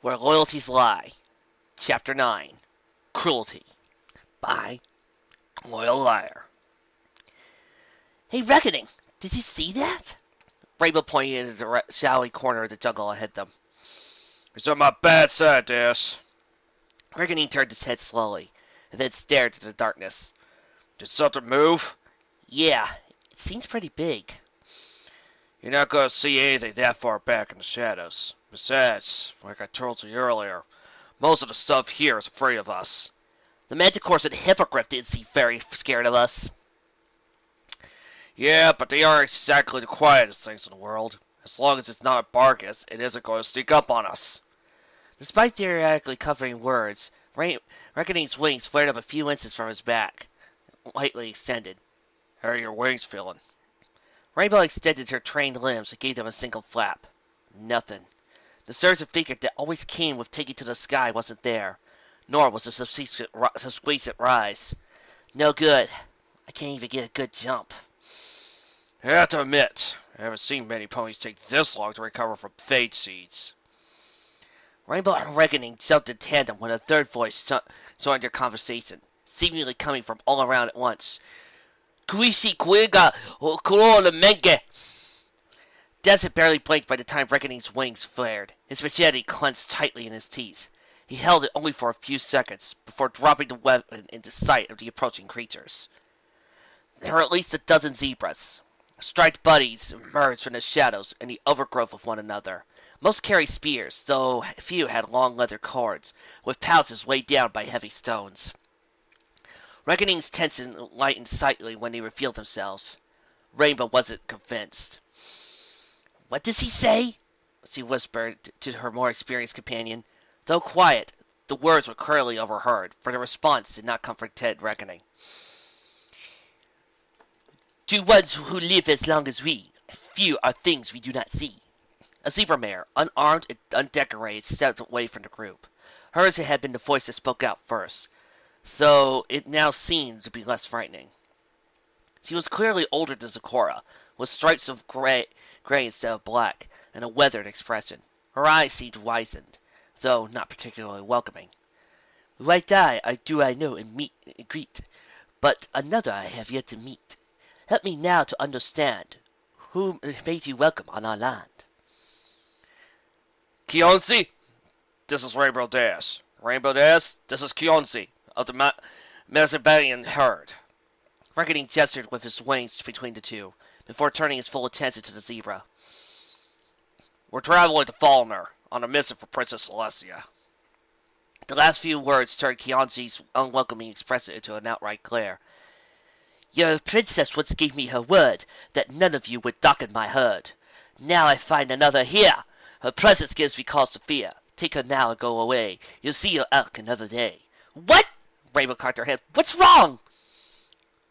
Where Loyalties Lie, Chapter 9, Cruelty, by Loyalliar. Hey, Reckoning, did you see that? Rainbow pointed into the shadowy corner of the jungle ahead of them. It's on my bad side, Dash. Reckoning turned his head slowly, and then stared into the darkness. Did something move? Yeah, it seems pretty big. You're not going to see anything that far back in the shadows. Besides, like I told you earlier, most of the stuff here is afraid of us. The Manticores and Hippogriff didn't seem very scared of us. Yeah, but they aren't exactly the quietest things in the world. As long as it's not a Bargus, it isn't going to sneak up on us. Despite theoretically covering words, Reckoning's wings flared up a few inches from his back, lightly extended. How are your wings feeling? Rainbow extended her trained limbs and gave them a single flap. Nothing. The surge of figure that always came with taking to the sky wasn't there, nor was the subsequent rise. No good. I can't even get a good jump. I have to admit, I haven't seen many ponies take this long to recover from fade seeds. Rainbow and Reckoning jumped in tandem when a third voice joined their conversation, seemingly coming from all around at once. Kuishi Kuiga Kurola Menge. Desert barely blinked by the time Reckoning's wings flared, his machete clenched tightly in his teeth. He held it only for a few seconds, before dropping the weapon into sight of the approaching creatures. There were at least a dozen zebras. Striped buddies emerged from the shadows in the overgrowth of one another. Most carried spears, though few had long leather cords, with pouches weighed down by heavy stones. Reckoning's tension lightened slightly when they revealed themselves. Rainbow wasn't convinced. "What does he say?" she whispered to her more experienced companion. Though quiet, the words were clearly overheard, for the response did not come from Ted Reckoning. "To ones who live as long as we, few are things we do not see." A zebra mare, unarmed and undecorated, stepped away from the group. Hers had been the voice that spoke out first, though it now seemed to be less frightening. She was clearly older than Zecora, with stripes of gray instead of black, and a weathered expression. Her eyes seemed wizened, though not particularly welcoming. "Right eye I know and greet, but another I have yet to meet. Help me now to understand. Who made you welcome on our land?" Kionsi, this is Rainbow Dash. Rainbow Dash, this is Kionsi of the Mazabanian herd. Reckoning gestured with his wings between the two, before turning his full attention to the zebra. We're traveling to Fallner on a mission for Princess Celestia. The last few words turned Kionsi's unwelcoming expression into an outright glare. "Your princess once gave me her word that none of you would darken my herd. Now I find another here. Her presence gives me cause to fear. Take her now and go away. You'll see your elk another day." "What?" Rainbow cocked her head. "What's wrong?"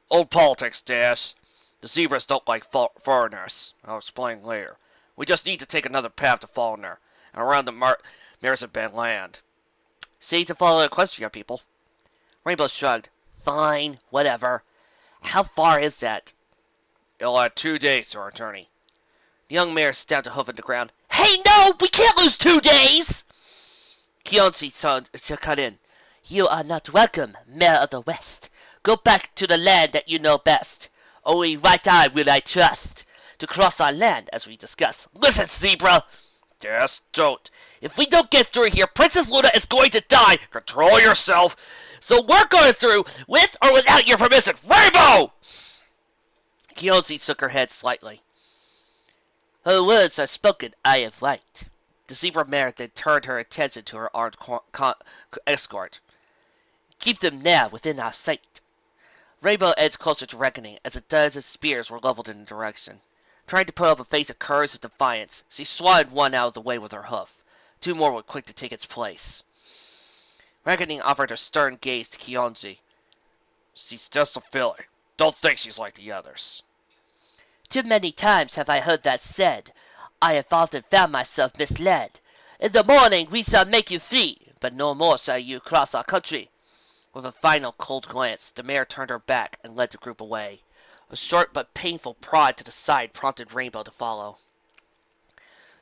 Old politics, Dash. The zebras don't like foreigners. I'll explain later. We just need to take another path to Fallner and around the Marzipan land. "Say to follow Equestria, people." Rainbow shrugged. "Fine, whatever. How far is that?" It'll add 2 days to our journey." The young mare stamped a hoof in the ground. "Hey, no! We can't lose 2 days!" Kionsi cut in. "You are not welcome, Mare of the West. Go back to the land that you know best. Only right eye will I trust. To cross our land, as we discussed. Listen, zebra!" Dash, don't. "If we don't get through here, Princess Luna is going to die. Control yourself. So we're going through, with or without your permission. Rainbow!" Kionsi shook her head slightly. "Her words are spoken, I have right." The zebra mare then turned her attention to her armed escort. "Keep them now within our sight." Rainbow edged closer to Reckoning as a dozen spears were leveled in the direction. Trying to put up a face of courage and defiance, she swatted one out of the way with her hoof. 2 more were quick to take its place. Reckoning offered a stern gaze to Kionsi. She's just a filly. Don't think she's like the others. "Too many times have I heard that said. I have often found myself misled. In the morning we shall make you free, but no more shall you cross our country." With a final cold glance, the mare turned her back and led the group away. A short but painful prod to the side prompted Rainbow to follow.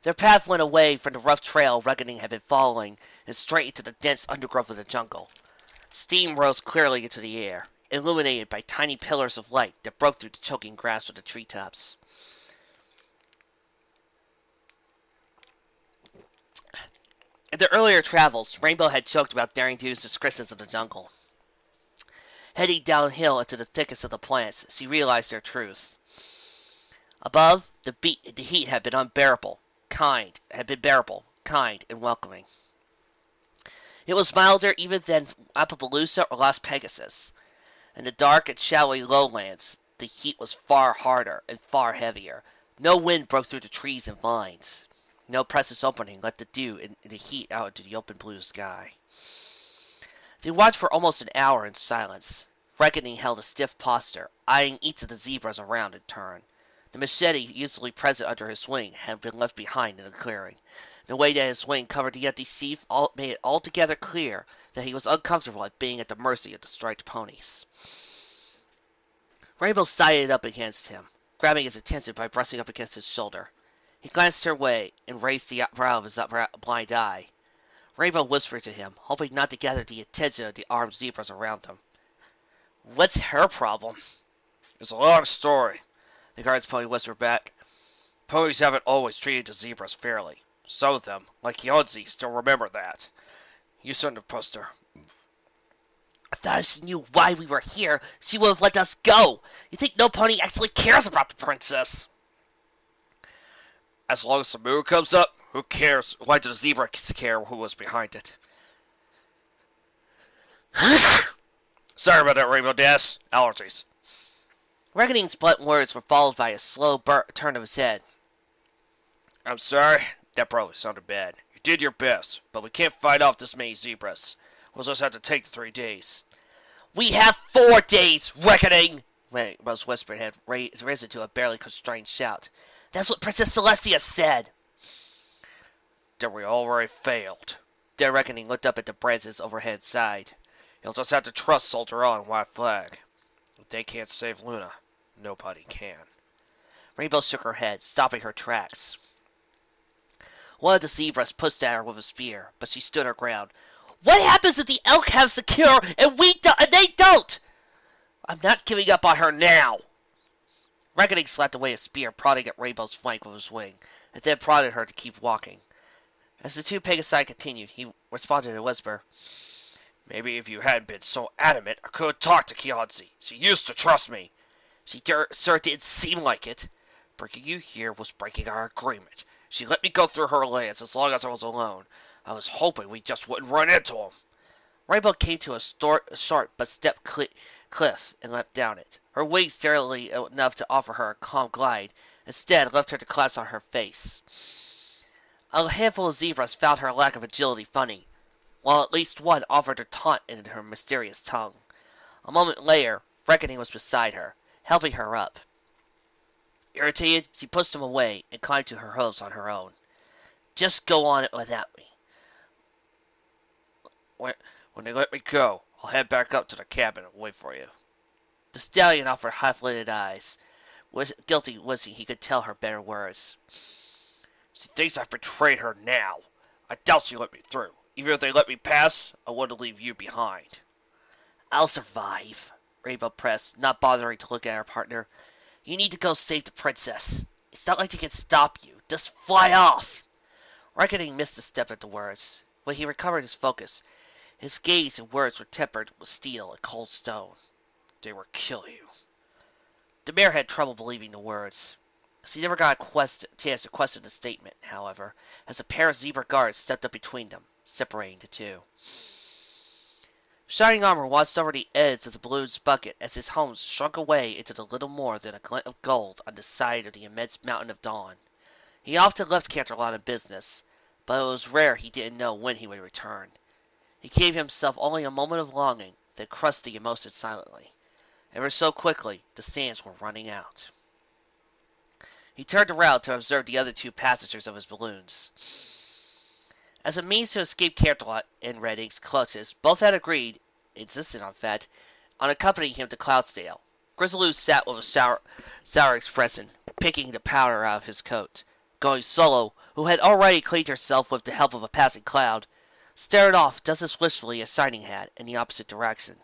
Their path went away from the rough trail Reckoning had been following and straight into the dense undergrowth of the jungle. Steam rose clearly into the air, illuminated by tiny pillars of light that broke through the choking grass of the treetops. In their earlier travels, Rainbow had joked about daring to use the excrescence of the jungle. Heading downhill into the thickest of the plants, she realized their truth. Above, the heat had been unbearable, kind, and welcoming. It was milder even than Appaloosa or Las Pegasus. In the dark and shadowy lowlands, the heat was far harder and far heavier. No wind broke through the trees and vines. No precious opening let the dew and the heat out into the open blue sky. They watched for almost an hour in silence. Reckoning held a stiff posture, eyeing each of the zebras around in turn. The machete usually present under his wing had been left behind in the clearing. The way that his wing covered the empty sheath made it altogether clear that he was uncomfortable at being at the mercy of the striped ponies. Rainbow sided up against him, grabbing his attention by brushing up against his shoulder. He glanced her way and raised the brow of his blind eye. Rainbow whispered to him, hoping not to gather the attention of the armed zebras around him. "What's her problem?" "It's a long story," the guard's pony whispered back. "Ponies haven't always treated the zebras fairly. Some of them, like Yonzi, still remember that. You shouldn't have pushed her." "I thought if she knew why we were here, she would have let us go. You think no pony actually cares about the princess?" "As long as the moon comes up, who cares? Why do the zebras care who was behind it?" "Sorry about that, Rainbow Dash. Allergies." Reckoning's blunt words were followed by a slow turn of his head. "I'm sorry. That probably sounded bad. You did your best, but we can't fight off this many zebras. We'll just have to take the 3 days. "We have 4 days, Reckoning!" Rainbow's whispered had risen to a barely constrained shout. "That's what Princess Celestia said." "Then we already failed." Then Reckoning looked up at the branches overhead sighed. "You'll just have to trust Soldier On and White Flag. If they can't save Luna, nobody can." Rainbow shook her head, stopping her tracks. One of the zebras pushed at her with a spear, but she stood her ground. "What happens if the elk have the cure and they don't?" "I'm not giving up on her now." Reckoning slapped away a spear, prodding at Rainbow's flank with his wing, and then prodded her to keep walking. As the two Pegasi continued, he responded in a whisper. "Maybe if you hadn't been so adamant, I could have talked to Kianzi. She used to trust me." "She sure did seem like it." "Bringing you here was breaking our agreement. She let me go through her lands as long as I was alone. I was hoping we just wouldn't run into him." Rainbow came to a short but steep cliff and leapt down it. Her wings steadily enough to offer her a calm glide, instead left her to collapse on her face. A handful of zebras found her lack of agility funny, while at least one offered a taunt in her mysterious tongue. A moment later, Reckoning was beside her, helping her up. Irritated, she pushed him away and climbed to her hooves on her own. "Just go on it without me." When they let me go, I'll head back up to the cabin and wait for you." The stallion offered half-lidded eyes, guilty wishing he could tell her better words. "She thinks I've betrayed her now. I doubt she'll let me through. Even if they let me pass, I want to leave you behind." "I'll survive," Rainbow pressed, not bothering to look at her partner. "You need to go save the princess. It's not like they can stop you. Just fly off." Reckoning missed a step at the words. When he recovered his focus, his gaze and words were tempered with steel and cold stone. "They will kill you." The mare had trouble believing the words. She never got a chance to question the statement, however, as a pair of zebra guards stepped up between them, separating the two. Shining Armor watched over the edge of the balloon's bucket as his home shrunk away into the little more than a glint of gold on the side of the immense mountain of dawn. He often left Canterlot on business, but it was rare he didn't know when he would return. He gave himself only a moment of longing, then crushed the emotion silently. Ever so quickly, the sands were running out. He turned around to observe the other 2 passengers of his balloons. As a means to escape Canterlot and Redding's clutches, both had agreed, insisted in fact, on accompanying him to Cloudsdale. Grizzaloo sat with a sour expression, picking the powder out of his coat. Going solo, who had already cleaned herself with the help of a passing cloud, stared off just as wistfully as Shining had in the opposite direction.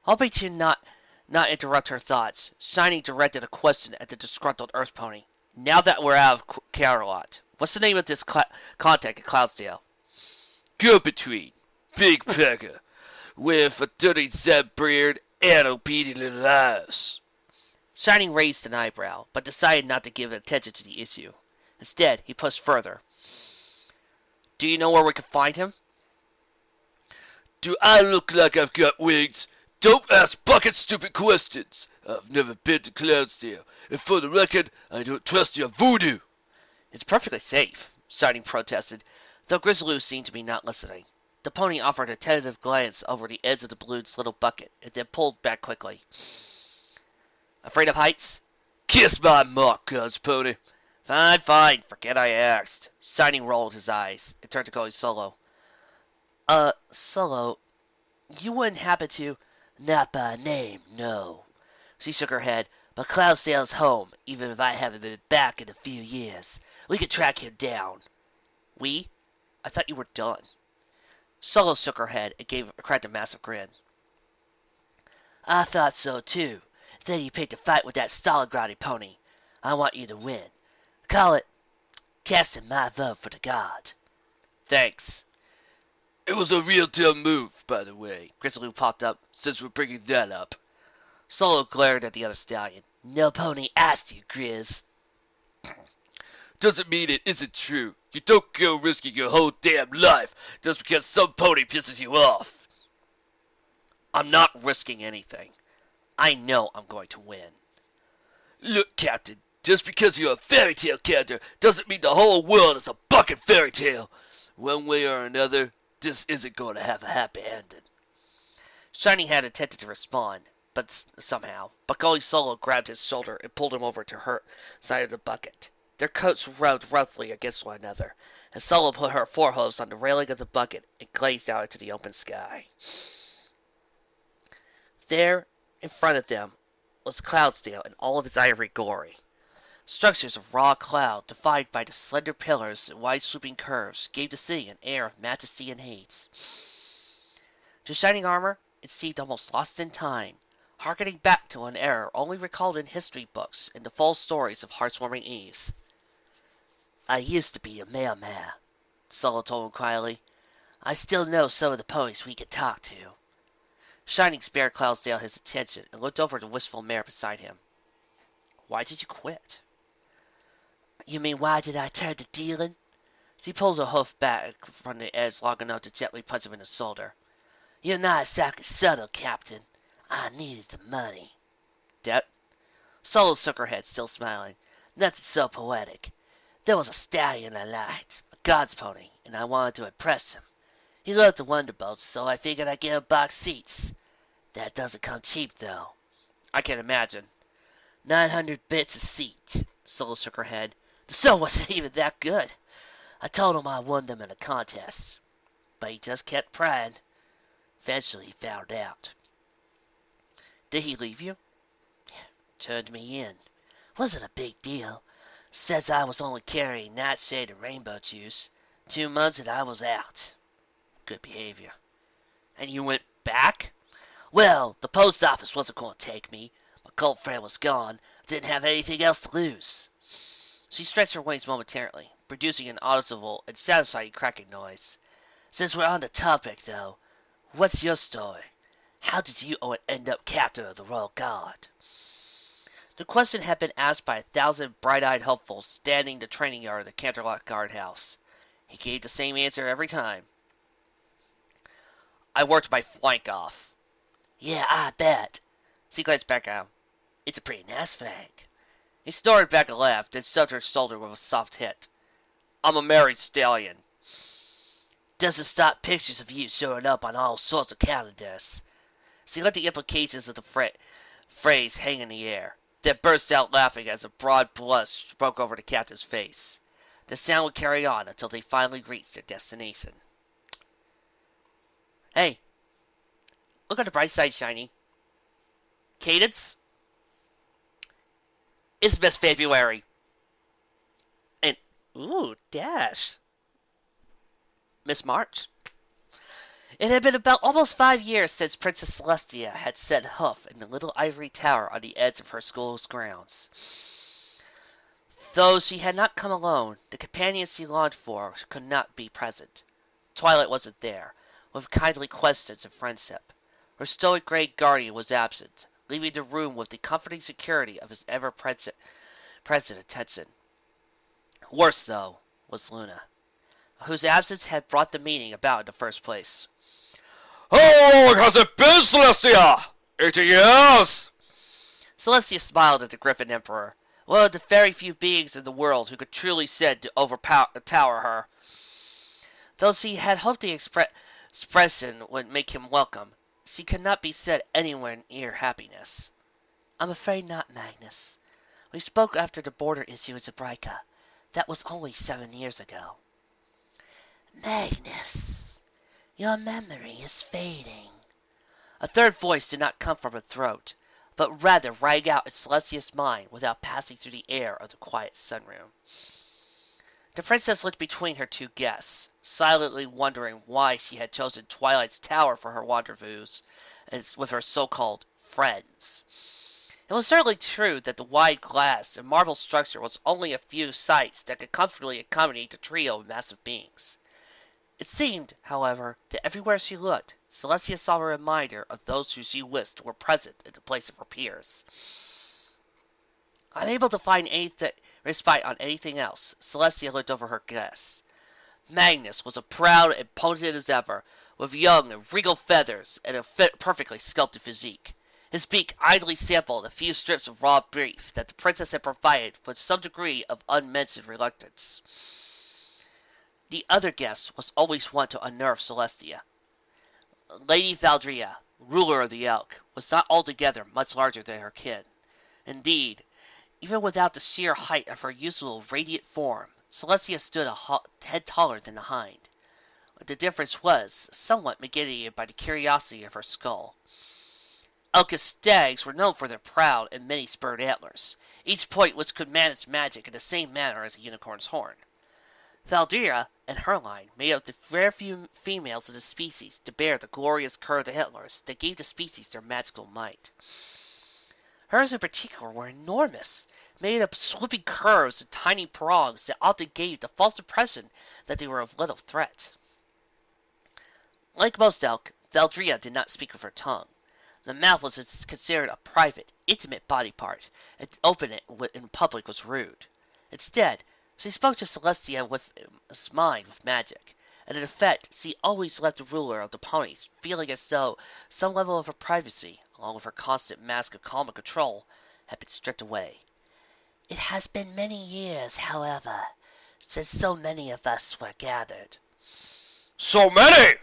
Hoping to not interrupt her thoughts, Shining directed a question at the disgruntled Earth Pony. Now that we're out of Carolot, what's the name of this contact at Cloudsdale? Go between. Big pecker. With a dirty zeb beard and obedient little eyes. Shining raised an eyebrow, but decided not to give attention to the issue. Instead, he pushed further. Do you know where we can find him? Do I look like I've got wings? Don't ask bucket stupid questions. I've never been to Cloudsdale, and for the record, I don't trust your voodoo. It's perfectly safe, Shining protested, though Grizzloo seemed to be not listening. The pony offered a tentative glance over the edge of the balloon's little bucket, and then pulled back quickly. Afraid of heights? Kiss my muck, cuz pony. Fine, fine. Forget I asked. Shining rolled his eyes and turned to going solo. Solo, you wouldn't happen to... Not by name, no. She shook her head. But Cloudsdale's home, even if I haven't been back in a few years. We could track him down. We? I thought you were done. Solo shook her head and cracked a massive grin. I thought so, too. Then you picked a fight with that solid grounded pony. I want you to win. Call it casting my vote for the god. Thanks. It was a real dumb move, by the way. Grizzloo popped up, since we're bringing that up. Solo glared at the other stallion. No pony asked you, Grizz. Doesn't mean it isn't true. You don't go risking your whole damn life just because some pony pisses you off. I'm not risking anything. I know I'm going to win. Look, Captain, just because you're a fairy tale character doesn't mean the whole world is a bucket fairy tale. One way or another, this isn't going to have a happy ending. Shining had attempted to respond, but going solo grabbed his shoulder and pulled him over to her side of the bucket. Their coats rubbed roughly against one another, and Solo put her forehoofs on the railing of the bucket and gazed out into the open sky. There, in front of them, was Cloudsdale in all of his ivory glory. Structures of raw cloud, defined by the slender pillars and wide sweeping curves, gave the city an air of majesty and hate. To Shining Armor, it seemed almost lost in time, harkening back to an era only recalled in history books and the full stories of Heartswarming Eve. I used to be a mailman, Solo told him quietly. I still know some of the ponies we could talk to. Shining spared Cloudsdale his attention and looked over at the wistful mare beside him. Why did you quit? You mean why did I turn to dealing? She pulled her hoof back from the edge long enough to gently punch him in the shoulder. You're not exactly subtle, Captain. I needed the money. Debt? Solo shook her head, still smiling. Nothing so poetic. There was a stallion I liked, a god's pony, and I wanted to impress him. He loved the Wonderbolts, so I figured I'd get him box seats. That doesn't come cheap, though. I can imagine. 900 bits a seat. Solo shook her head. The show wasn't even that good. I told him I won them in a contest. But he just kept prying. Eventually he found out. Did he leave you? Turned me in. Wasn't a big deal. Says I was only carrying nightshade and rainbow juice. 2 months and I was out. Good behavior. And you went back? Well, the post office wasn't going to take me. My cult friend was gone. I didn't have anything else to lose. She stretched her wings momentarily, producing an audible and satisfying cracking noise. Since we're on the topic, though, what's your story? How did you end up captain of the Royal Guard? The question had been asked by 1,000 bright-eyed hopefuls standing the training yard of the Canterlot guardhouse. He gave the same answer every time. I worked my flank off. Yeah, I bet. She glanced back at him. It's a pretty nice flank. He snorted back a laugh, then shoved her shoulder with a soft hit. I'm a married stallion. Doesn't stop pictures of you showing up on all sorts of calendars. She let the implications of the phrase hang in the air, then burst out laughing as a broad blush broke over the captain's face. The sound would carry on until they finally reached their destination. Hey, look on the bright side, Shiny. Cadence? It's Miss February. Ooh, dash. Miss March. It had been about almost 5 years since Princess Celestia had set hoof in the little ivory tower on the edge of her school's grounds. Though she had not come alone, the companions she longed for could not be present. Twilight wasn't there, with kindly questions and friendship. Her stoic gray guardian was absent, leaving the room with the comforting security of his ever-present attention. Worse, though, was Luna, whose absence had brought the meeting about in the first place. How long has it been, Celestia? 80 years! Celestia smiled at the Griffin Emperor, one of the very few beings in the world who could truly said to overtower her. Though she had hoped the expression would make him welcome, she could not be said anywhere near happiness. I'm afraid not, Magnus. We spoke after the border issue in Zabrika. That was only 7 years ago. Magnus, your memory is fading. A third voice did not come from her throat, but rather rang out in Celestia's mind without passing through the air of the quiet sunroom. The princess looked between her two guests, silently wondering why she had chosen Twilight's Tower for her rendezvous with her so-called friends. It was certainly true that the wide glass and marble structure was only a few sights that could comfortably accommodate the trio of massive beings. It seemed, however, that everywhere she looked, Celestia saw a reminder of those who she wished were present in the place of her peers. Unable to find anything respite on anything else, Celestia looked over her guests. Magnus was as proud and potent as ever, with young and regal feathers and a perfectly sculpted physique. His beak idly sampled a few strips of raw beef that the princess had provided with some degree of unmentioned reluctance. The other guest was always one to unnerve Celestia. Lady Valdria, ruler of the Elk, was not altogether much larger than her kin. Indeed, even without the sheer height of her usual radiant form, Celestia stood a head taller than the hind. The difference was somewhat mitigated by the curiosity of her skull. Elkish stags were known for their proud and many-spurred antlers, each point which could manage magic in the same manner as a unicorn's horn. Valdria and her line made up the rare few females of the species to bear the glorious curved antlers that gave the species their magical might. Hers in particular were enormous, made up of swooping curves and tiny prongs that often gave the false impression that they were of little threat. Like most elk, Valdria did not speak with her tongue. The mouth was considered a private, intimate body part, and to open it in public was rude. Instead, she spoke to Celestia with mind with magic, and in effect she always left the ruler of the ponies feeling as though some level of her privacy, along with her constant mask of calm and control, had been stripped away. It has been many years, however, since so many of us were gathered. So many!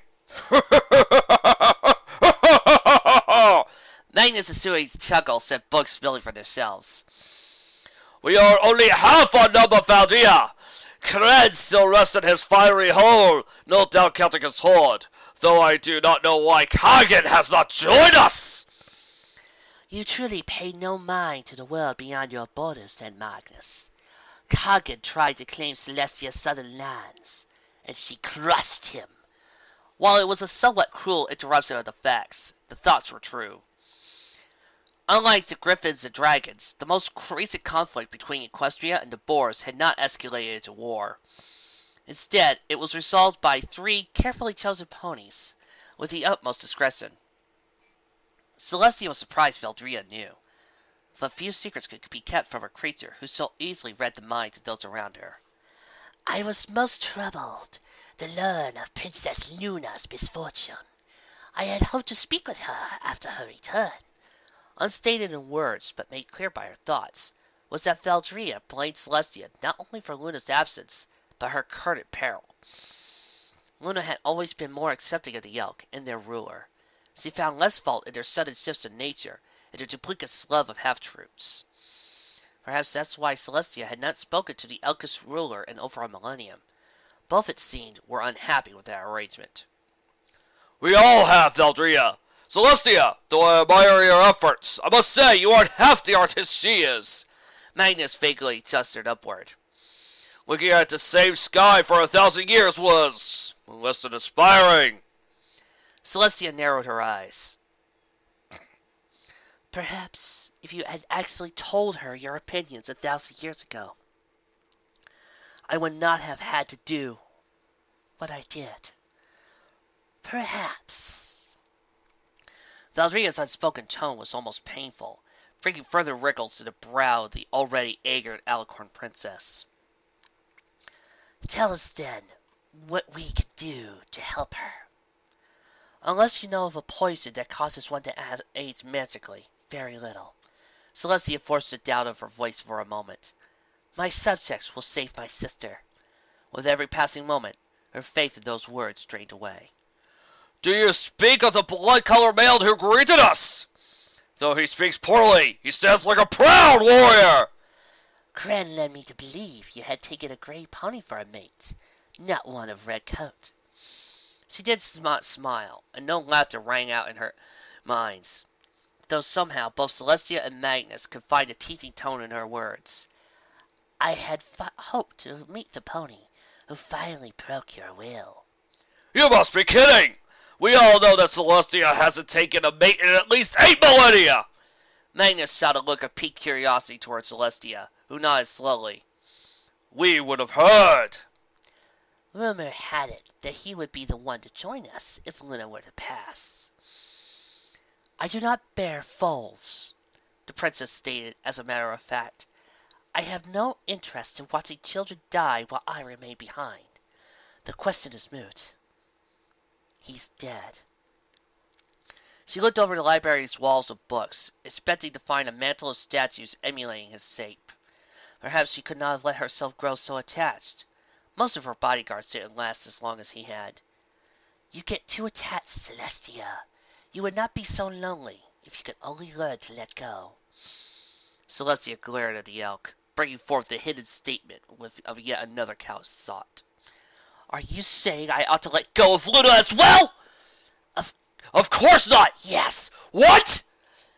Magnus and Suey's chuckle sent books spilling from their shelves. We are only half our number, Valdria. Kred still rests in his fiery hole, no doubt counting his hoard, though I do not know why Kagan has not joined us. You truly pay no mind to the world beyond your borders, then, Magnus. Kagan tried to claim Celestia's southern lands, and she crushed him. While it was a somewhat cruel interruption of the facts, the thoughts were true. Unlike the griffins and dragons, the most recent conflict between Equestria and the boars had not escalated into war. Instead, it was resolved by 3 carefully chosen ponies, with the utmost discretion. Celestia was surprised Valdria knew. But few secrets could be kept from a creature who so easily read the minds of those around her. I was most troubled to learn of Princess Luna's misfortune. I had hoped to speak with her after her return. Unstated in words, but made clear by her thoughts, was that Valdria blamed Celestia not only for Luna's absence, but her current peril. Luna had always been more accepting of the Elk and their ruler. She found less fault in their sudden shifts of nature and their duplicitous love of half-truths. Perhaps that's why Celestia had not spoken to the Elkish ruler in over a millennium. Both, it seemed, were unhappy with that arrangement. We all have, Valdria. Celestia, though I admire your efforts, I must say you aren't half the artist she is. Magnus vaguely gestured upward. Looking at the same sky for 1,000 years was less than inspiring. Celestia narrowed her eyes. Perhaps if you had actually told her your opinions 1,000 years ago, I would not have had to do what I did. Perhaps. Valdria's unspoken tone was almost painful, bringing further wrinkles to the brow of the already angered Alicorn princess. Tell us then what we can do to help her. Unless you know of a poison that causes one to age magically, very little. Celestia forced a doubt of her voice for a moment. My subjects will save my sister. With every passing moment, her faith in those words drained away. Do you speak of the blood-colored man who greeted us? Though he speaks poorly, he stands like a proud warrior. Kren led me to believe you had taken a gray pony for a mate, not one of red coat. She did smile, and no laughter rang out in her minds, though somehow both Celestia and Magnus could find a teasing tone in her words. I had hoped to meet the pony who finally broke your will. You must be kidding! We all know that Celestia hasn't taken a mate in at least 8 millennia! Magnus shot a look of piqued curiosity towards Celestia, who nodded slowly. We would have heard. Rumor had it that he would be the one to join us if Luna were to pass. I do not bear foals, the princess stated as a matter of fact. I have no interest in watching children die while I remain behind. The question is moot. He's dead. She looked over the library's walls of books, expecting to find a mantle of statues emulating his shape. Perhaps she could not have let herself grow so attached. Most of her bodyguards didn't last as long as he had. You get too attached, Celestia. You would not be so lonely if you could only learn to let go. Celestia glared at the elk, bringing forth the hidden statement of yet another cow's thought. Are you saying I ought to let go of Luna as well? Of course not! Yes. What?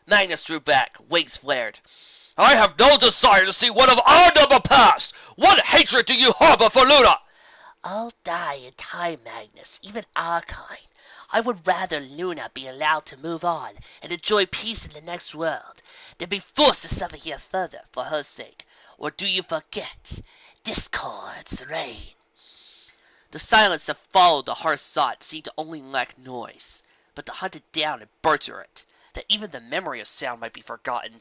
Magnus drew back, wings flared. I have no desire to see one of our number pass! What hatred do you harbor for Luna? I'll die in time, Magnus, even our kind. I would rather Luna be allowed to move on and enjoy peace in the next world than be forced to suffer here further for her sake. Or do you forget? Discords reign. The silence that followed the harsh thought seemed to only lack noise, but to hunt it down and butcher it, that even the memory of sound might be forgotten.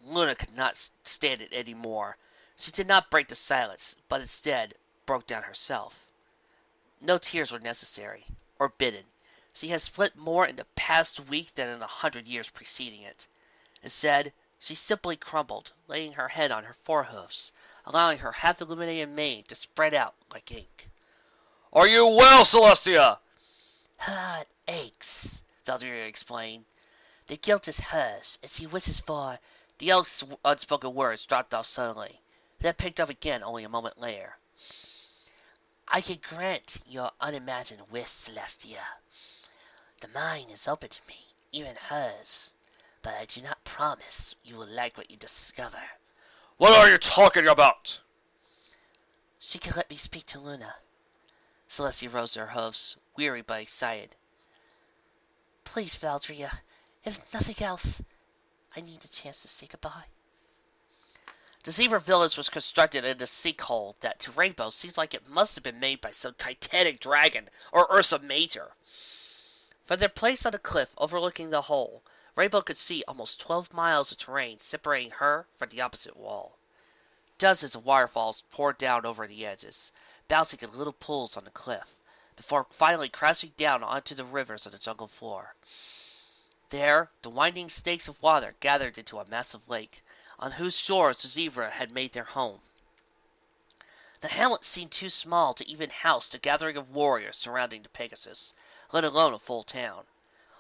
Luna could not stand it any more. She did not break the silence, but instead broke down herself. No tears were necessary, or bidden. She had split more in the past week than in 100 years preceding it. Instead, she simply crumbled, laying her head on her forehoofs, allowing her half-illuminated mane to spread out like ink. Are you well, Celestia? Her heart aches, Valdria explained. The guilt is hers, and she wishes for... The elk's unspoken words dropped off suddenly, then picked up again only a moment later. I can grant your unimagined wish, Celestia. The mine is open to me, even hers, but I do not promise you will like what you discover. What are you talking about? She can let me speak to Luna. Celestia rose to her hoofs, weary but excited. Please, Valdria, if nothing else, I need a chance to say goodbye. The Zebra village was constructed in a sinkhole that, to Rainbow, seems like it must have been made by some titanic dragon or Ursa Major. From their place on the cliff overlooking the hole, Rainbow could see almost 12 miles of terrain separating her from the opposite wall. Dozens of waterfalls poured down over the edges, bouncing in little pools on the cliff, before finally crashing down onto the rivers of the jungle floor. There, the winding snakes of water gathered into a massive lake, on whose shores the zebra had made their home. The hamlet seemed too small to even house the gathering of warriors surrounding the Pegasus, let alone a full town.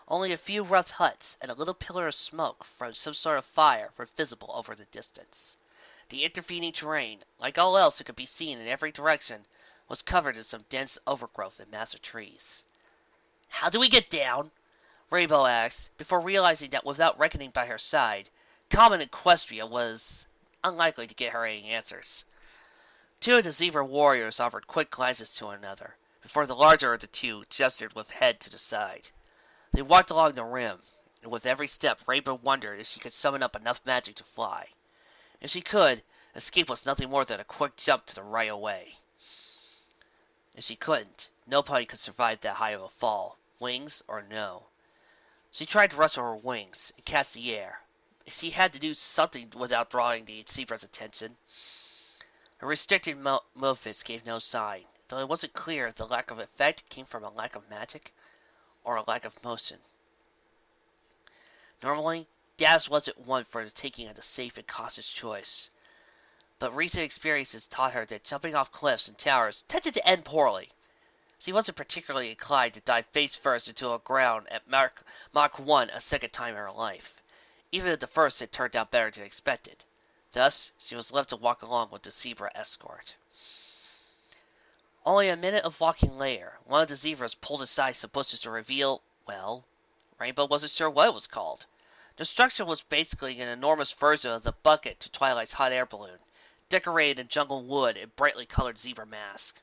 Only a few rough huts and a little pillar of smoke from some sort of fire were visible over the distance. The intervening terrain, like all else that could be seen in every direction, was covered in some dense overgrowth and massive trees. How do we get down? Rainbow asked, before realizing that without reckoning by her side, common Equestria was unlikely to get her any answers. Two of the zebra warriors offered quick glances to one another, before the larger of the two gestured with head to the side. They walked along the rim, and with every step Rainbow wondered if she could summon up enough magic to fly. If she could, escape was nothing more than a quick jump to the right away. If she couldn't, nobody could survive that high of a fall, wings or no. She tried to rustle her wings and catch the air. She had to do something without drawing the zebra's attention. Her restricted movements gave no sign, though it wasn't clear if the lack of effect came from a lack of magic or a lack of motion. Normally, Daz wasn't one for the taking of the safe and cautious choice, but recent experiences taught her that jumping off cliffs and towers tended to end poorly. She wasn't particularly inclined to dive face first into a ground at Mach 1 a second time in her life, even if the first had turned out better than expected. Thus, she was left to walk along with the zebra escort. Only a minute of walking later, one of the zebras pulled aside some bushes to reveal, well, Rainbow wasn't sure what it was called. The structure was basically an enormous version of the bucket to Twilight's hot air balloon, decorated in jungle wood and brightly colored zebra mask.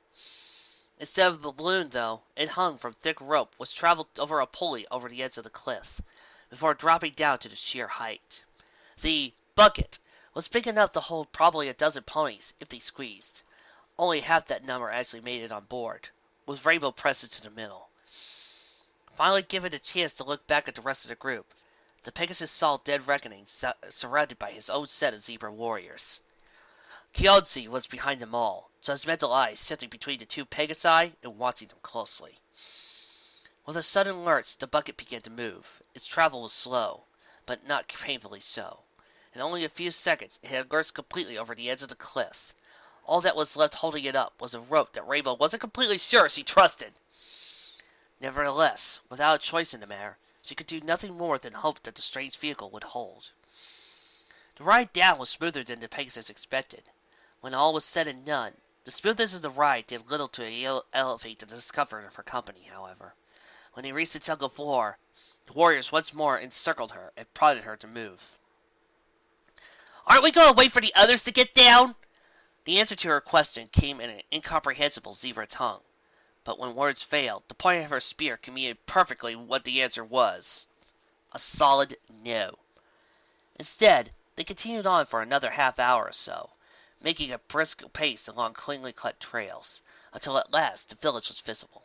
Instead of a balloon, though, it hung from thick rope, which traveled over a pulley over the edge of the cliff, before dropping down to the sheer height. The bucket was big enough to hold probably a dozen ponies if they squeezed. Only half that number actually made it on board, with Rainbow pressed into the middle. Finally given a chance to look back at the rest of the group, the Pegasus saw Dead Reckoning surrounded by his own set of zebra warriors. Kyodzi was behind them all, so his mental eyes shifting between the two Pegasi and watching them closely. With a sudden lurch, the bucket began to move. Its travel was slow, but not painfully so. In only a few seconds, it had lurched completely over the edge of the cliff. All that was left holding it up was a rope that Rainbow wasn't completely sure she trusted. Nevertheless, without a choice in the matter, she could do nothing more than hope that the strange vehicle would hold. The ride down was smoother than the Pegasus expected. When all was said and done, the smoothness of the ride did little to elevate the discomfort of her company, however. When they reached the jungle floor, the warriors once more encircled her and prodded her to move. "Aren't we going to wait for the others to get down?" The answer to her question came in an incomprehensible zebra tongue. But when words failed, the point of her spear communicated perfectly what the answer was. A solid no. Instead, they continued on for another half hour or so, making a brisk pace along cleanly cut trails, until at last the village was visible.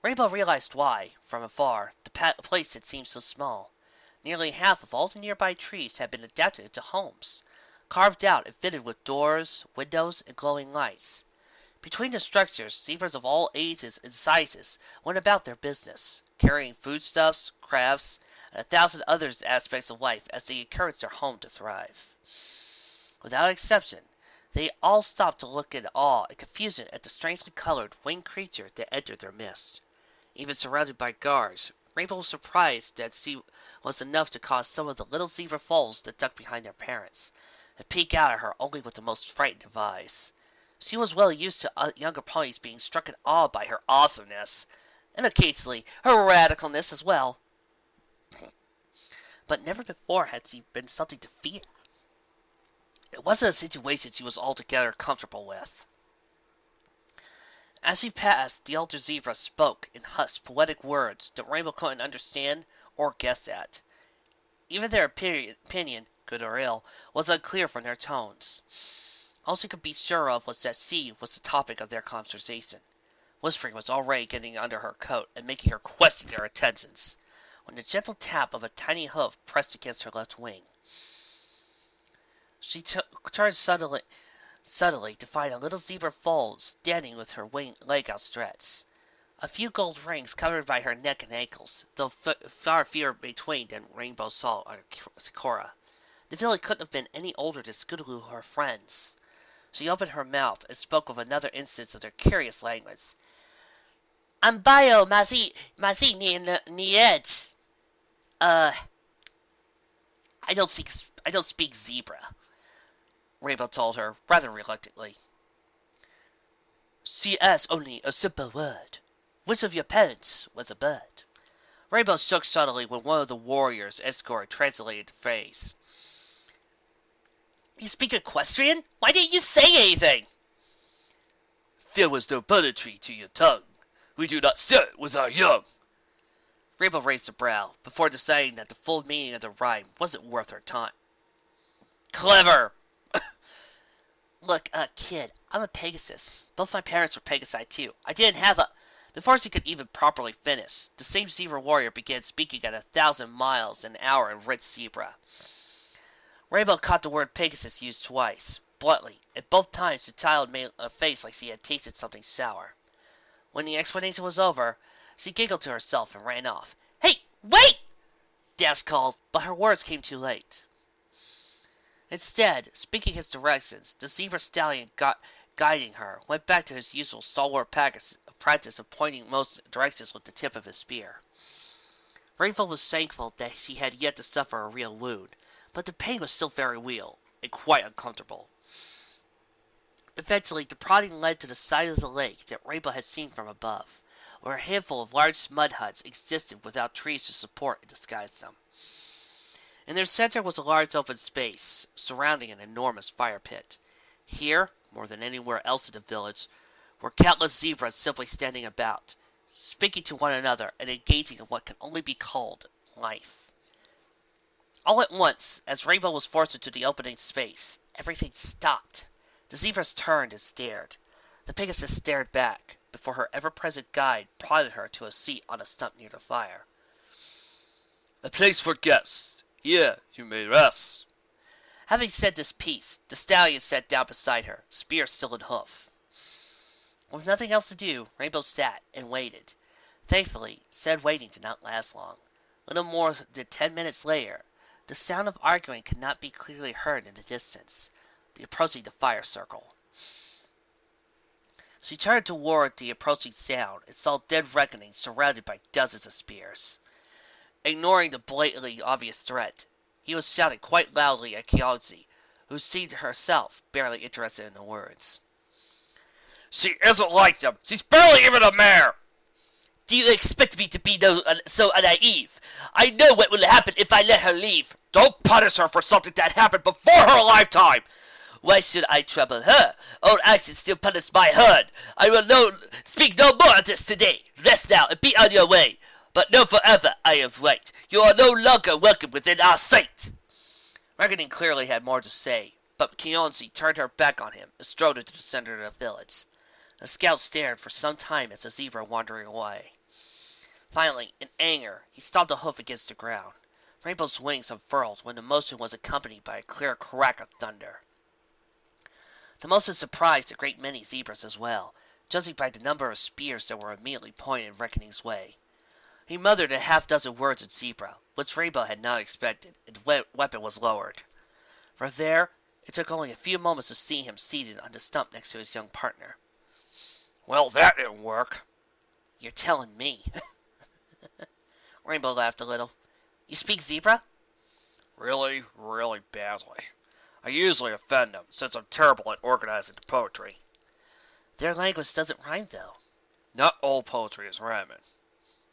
Rainbow realized why, from afar, the place had seemed so small. Nearly half of all the nearby trees had been adapted into homes, carved out and fitted with doors, windows, and glowing lights. Between the structures, zebras of all ages and sizes went about their business, carrying foodstuffs, crafts, and 1,000 other aspects of life as they encouraged their home to thrive. Without exception, they all stopped to look in awe and confusion at the strangely colored winged creature that entered their midst. Even surrounded by guards, Rainbow was surprised that she was enough to cause some of the little zebra foals to duck behind their parents, and peek out at her only with the most frightened of eyes. She was well used to younger ponies being struck in awe by her awesomeness, and occasionally her radicalness as well. But never before had she been something to fear. It wasn't a situation she was altogether comfortable with. As she passed, the elder zebra spoke in hushed, poetic words that Rainbow couldn't understand or guess at. Even their opinion, good or ill, was unclear from their tones. All she could be sure of was that she was the topic of their conversation. Whispering was already getting under her coat and making her question their attentions, when the gentle tap of a tiny hoof pressed against her left wing. She turned suddenly to find a little zebra foal standing with her leg outstretched. A few gold rings covered by her neck and ankles, though far fewer between than Rainbow saw on Sakura. The filly couldn't have been any older than Scootaloo, her friends. She opened her mouth and spoke of another instance of their curious language. "Ambayo mazi niet." I don't speak zebra, Rainbow told her, rather reluctantly. "She asked only a simple word. Which of your parents was a bird?" Rainbow shook suddenly when one of the warriors escort translated the phrase. "You speak Equestrian? Why didn't you say anything?" There was no poetry to your tongue. We do not share it with our young. Rainbow raised a brow, before deciding that the full meaning of the rhyme wasn't worth her time. Clever! Look, kid, I'm a Pegasus. Both my parents were Pegasi, too. I didn't have a... Before she could even properly finish, the same zebra warrior began speaking at 1,000 miles an hour in rich zebra. Rainbow caught the word Pegasus used twice, bluntly, and both times the child made a face like she had tasted something sour. When the explanation was over, she giggled to herself and ran off. Hey, wait! Dash called, but her words came too late. Instead, speaking his directions, the zebra stallion guiding her went back to his usual stalwart practice of pointing most directions with the tip of his spear. Rainbow was thankful that she had yet to suffer a real wound, but the pain was still very real, and quite uncomfortable. Eventually, the prodding led to the side of the lake that Rainbow had seen from above, where a handful of large mud huts existed without trees to support and disguise them. In their center was a large open space, surrounding an enormous fire pit. Here, more than anywhere else in the village, were countless zebras simply standing about, speaking to one another and engaging in what can only be called life. All at once, as Rainbow was forced into the opening space, everything stopped. The zebras turned and stared. The Pegasus stared back, before her ever-present guide prodded her to a seat on a stump near the fire. A place for guests. Here you may rest. Having said this piece, the stallion sat down beside her, spear still in hoof. With nothing else to do, Rainbow sat and waited. Thankfully, said waiting did not last long. Little more than 10 minutes later, the sound of arguing could not be clearly heard in the distance, approaching the fire circle. She turned toward the approaching sound and saw dead reckoning surrounded by dozens of spears. Ignoring the blatantly obvious threat, he was shouting quite loudly at Kianzi, who seemed herself barely interested in the words. She isn't like them. She's barely even a mare. Do you expect me to be so naive? I know what will happen if I let her leave. Don't punish her for something that happened before her lifetime. Why should I trouble her? Old actions still punish my herd. I will speak no more of this today. Rest now and be on your way. But know forever I am right. You are no longer welcome within our sight. Reckoning clearly had more to say, but Kianzi turned her back on him and strode into the center of the village. The scout stared for some time at the zebra wandering away. Finally, in anger, he stomped a hoof against the ground. Rainbow's wings unfurled when the motion was accompanied by a clear crack of thunder. The motion surprised a great many zebras as well, judging by the number of spears that were immediately pointed in Reckoning's way. He muttered a half-dozen words in zebra, which Rainbow had not expected, and the weapon was lowered. From there, it took only a few moments to see him seated on the stump next to his young partner. Well, that didn't work. You're telling me. Rainbow laughed a little. You speak zebra? Really, really badly. I usually offend them, since I'm terrible at organizing the poetry. Their language doesn't rhyme, though. Not all poetry is rhyming.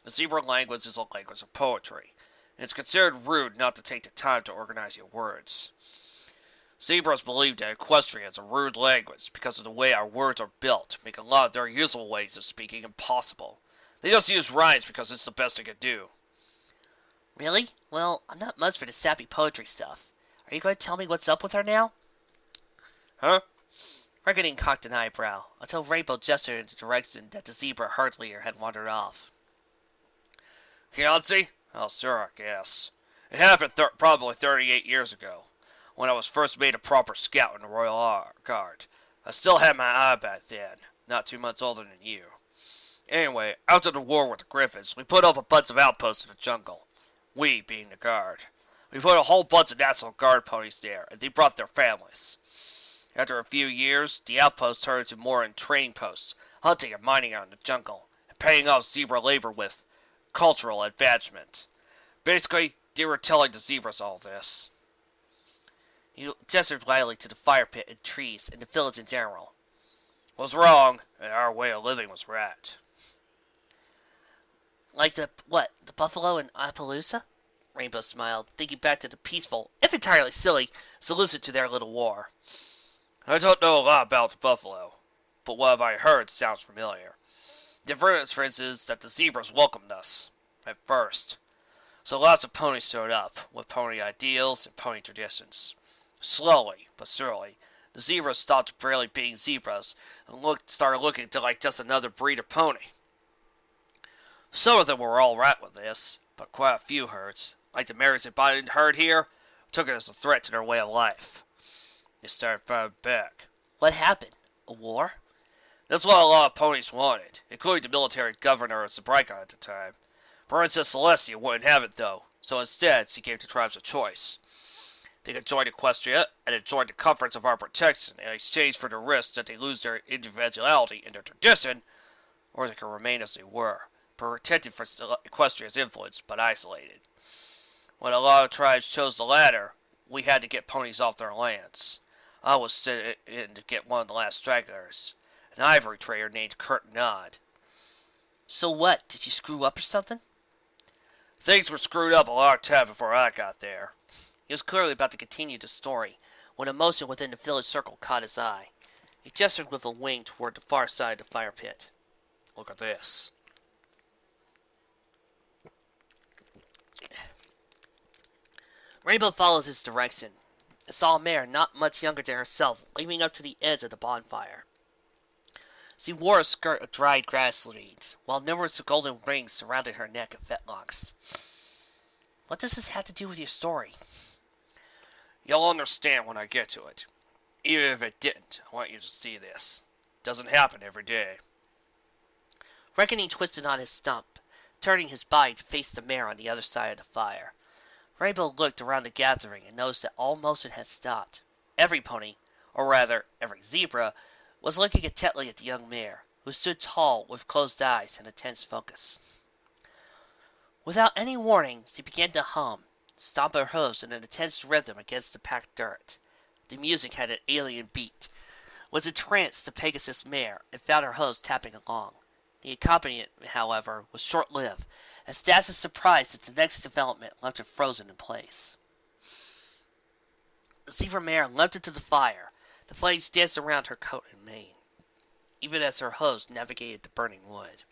The zebra language is a language of poetry, and it's considered rude not to take the time to organize your words. Zebras believe that Equestria is a rude language because of the way our words are built, making a lot of their usual ways of speaking impossible. They just use rhymes because it's the best they can do. Really? Well, I'm not much for the sappy poetry stuff. Are you going to tell me what's up with her now? Huh? Reckoning cocked an eyebrow, until Rainbow gestured in the direction that the zebra herdlier had wandered off. Kianzi? Oh, sure, I guess. It happened probably 38 years ago, when I was first made a proper scout in the Royal Guard. I still had my eye back then, not 2 months older than you. Anyway, after the war with the Griffins, we put up a bunch of outposts in the jungle. We being the Guard. We put a whole bunch of National Guard ponies there, and they brought their families. After a few years, the outposts turned into more training posts, hunting and mining out in the jungle, and paying off zebra labor with cultural advancement. Basically, they were telling the zebras all this. He gestured wildly to the fire pit and trees and the village in general. Was wrong, and our way of living was right. Like the buffalo in Appaloosa? Rainbow smiled, thinking back to the peaceful, if entirely silly, solution to their little war. I don't know a lot about the buffalo. but what have I heard sounds familiar. The difference is that the zebras welcomed us at first. So lots of ponies showed up, with pony ideals and pony traditions. Slowly, but surely, the zebras stopped barely being zebras and started looking to like just another breed of pony. Some of them were all right with this, but quite a few herds, like the mares embodied herd here, took it as a threat to their way of life. They started fighting back. What happened? A war? That's what a lot of ponies wanted, including the military governor of Zabrika at the time. Princess Celestia wouldn't have it though, so instead she gave the tribes a choice. They could join Equestria and enjoy the comforts of our protection in exchange for the risk that they lose their individuality and their tradition, or they could remain as they were, protected from Equestria's influence but isolated. When a lot of tribes chose the latter, we had to get ponies off their lands. I was sent in to get one of the last stragglers, an ivory trader named Kurt Nod. So what? Did you screw up or something? Things were screwed up a long time before I got there. He was clearly about to continue the story when a motion within the village circle caught his eye. He gestured with a wing toward the far side of the fire pit. Look at this. Rainbow followed his direction and saw a mare not much younger than herself leaping up to the edge of the bonfire. She wore a skirt of dried grass leaves, while numerous golden rings surrounded her neck of fetlocks. What does this have to do with your story? You'll understand when I get to it. Even if it didn't, I want you to see this. It doesn't happen every day. Reckoning twisted on his stump, turning his body to face the mare on the other side of the fire. Rainbow looked around the gathering and noticed that all motion had stopped. Every pony, or rather, every zebra, was looking intently at the young mare, who stood tall with closed eyes and a tense focus. Without any warning, she began to hum, stomp her hooves in an intense rhythm against the packed dirt. The music had an alien beat. Was entranced the Pegasus mare and found her hooves tapping along. The accompaniment, however, was short-lived, as Stas' surprise at the next development left her frozen in place. The zebra mare leapt into the fire. The flames danced around her coat and mane, even as her hooves navigated the burning wood.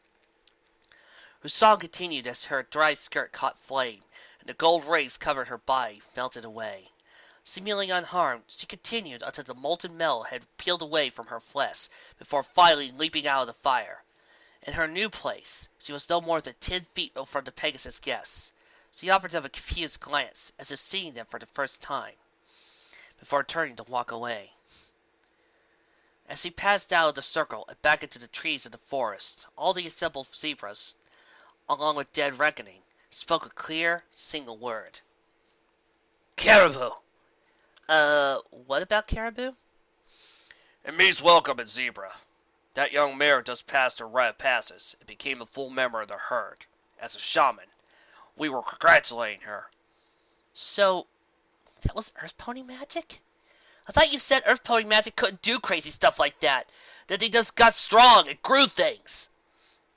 Her song continued as her dry skirt caught flame, and the gold rings covered her body melted away. Seemingly unharmed, she continued until the molten metal had peeled away from her flesh, before finally leaping out of the fire. In her new place, she was no more than 10 feet from the Pegasus guests. She offered them a confused glance, as if seeing them for the first time, before turning to walk away. As she passed out of the circle and back into the trees of the forest, all the assembled zebras, along with Dead Reckoning, spoke a clear, single word. Caribou! What about caribou? It means welcome in zebra. That young mare just passed her rite of passage and became a full member of the herd. As a shaman, we were congratulating her. So, that was Earth Pony magic? I thought you said Earth Pony magic couldn't do crazy stuff like that. That they just got strong and grew things.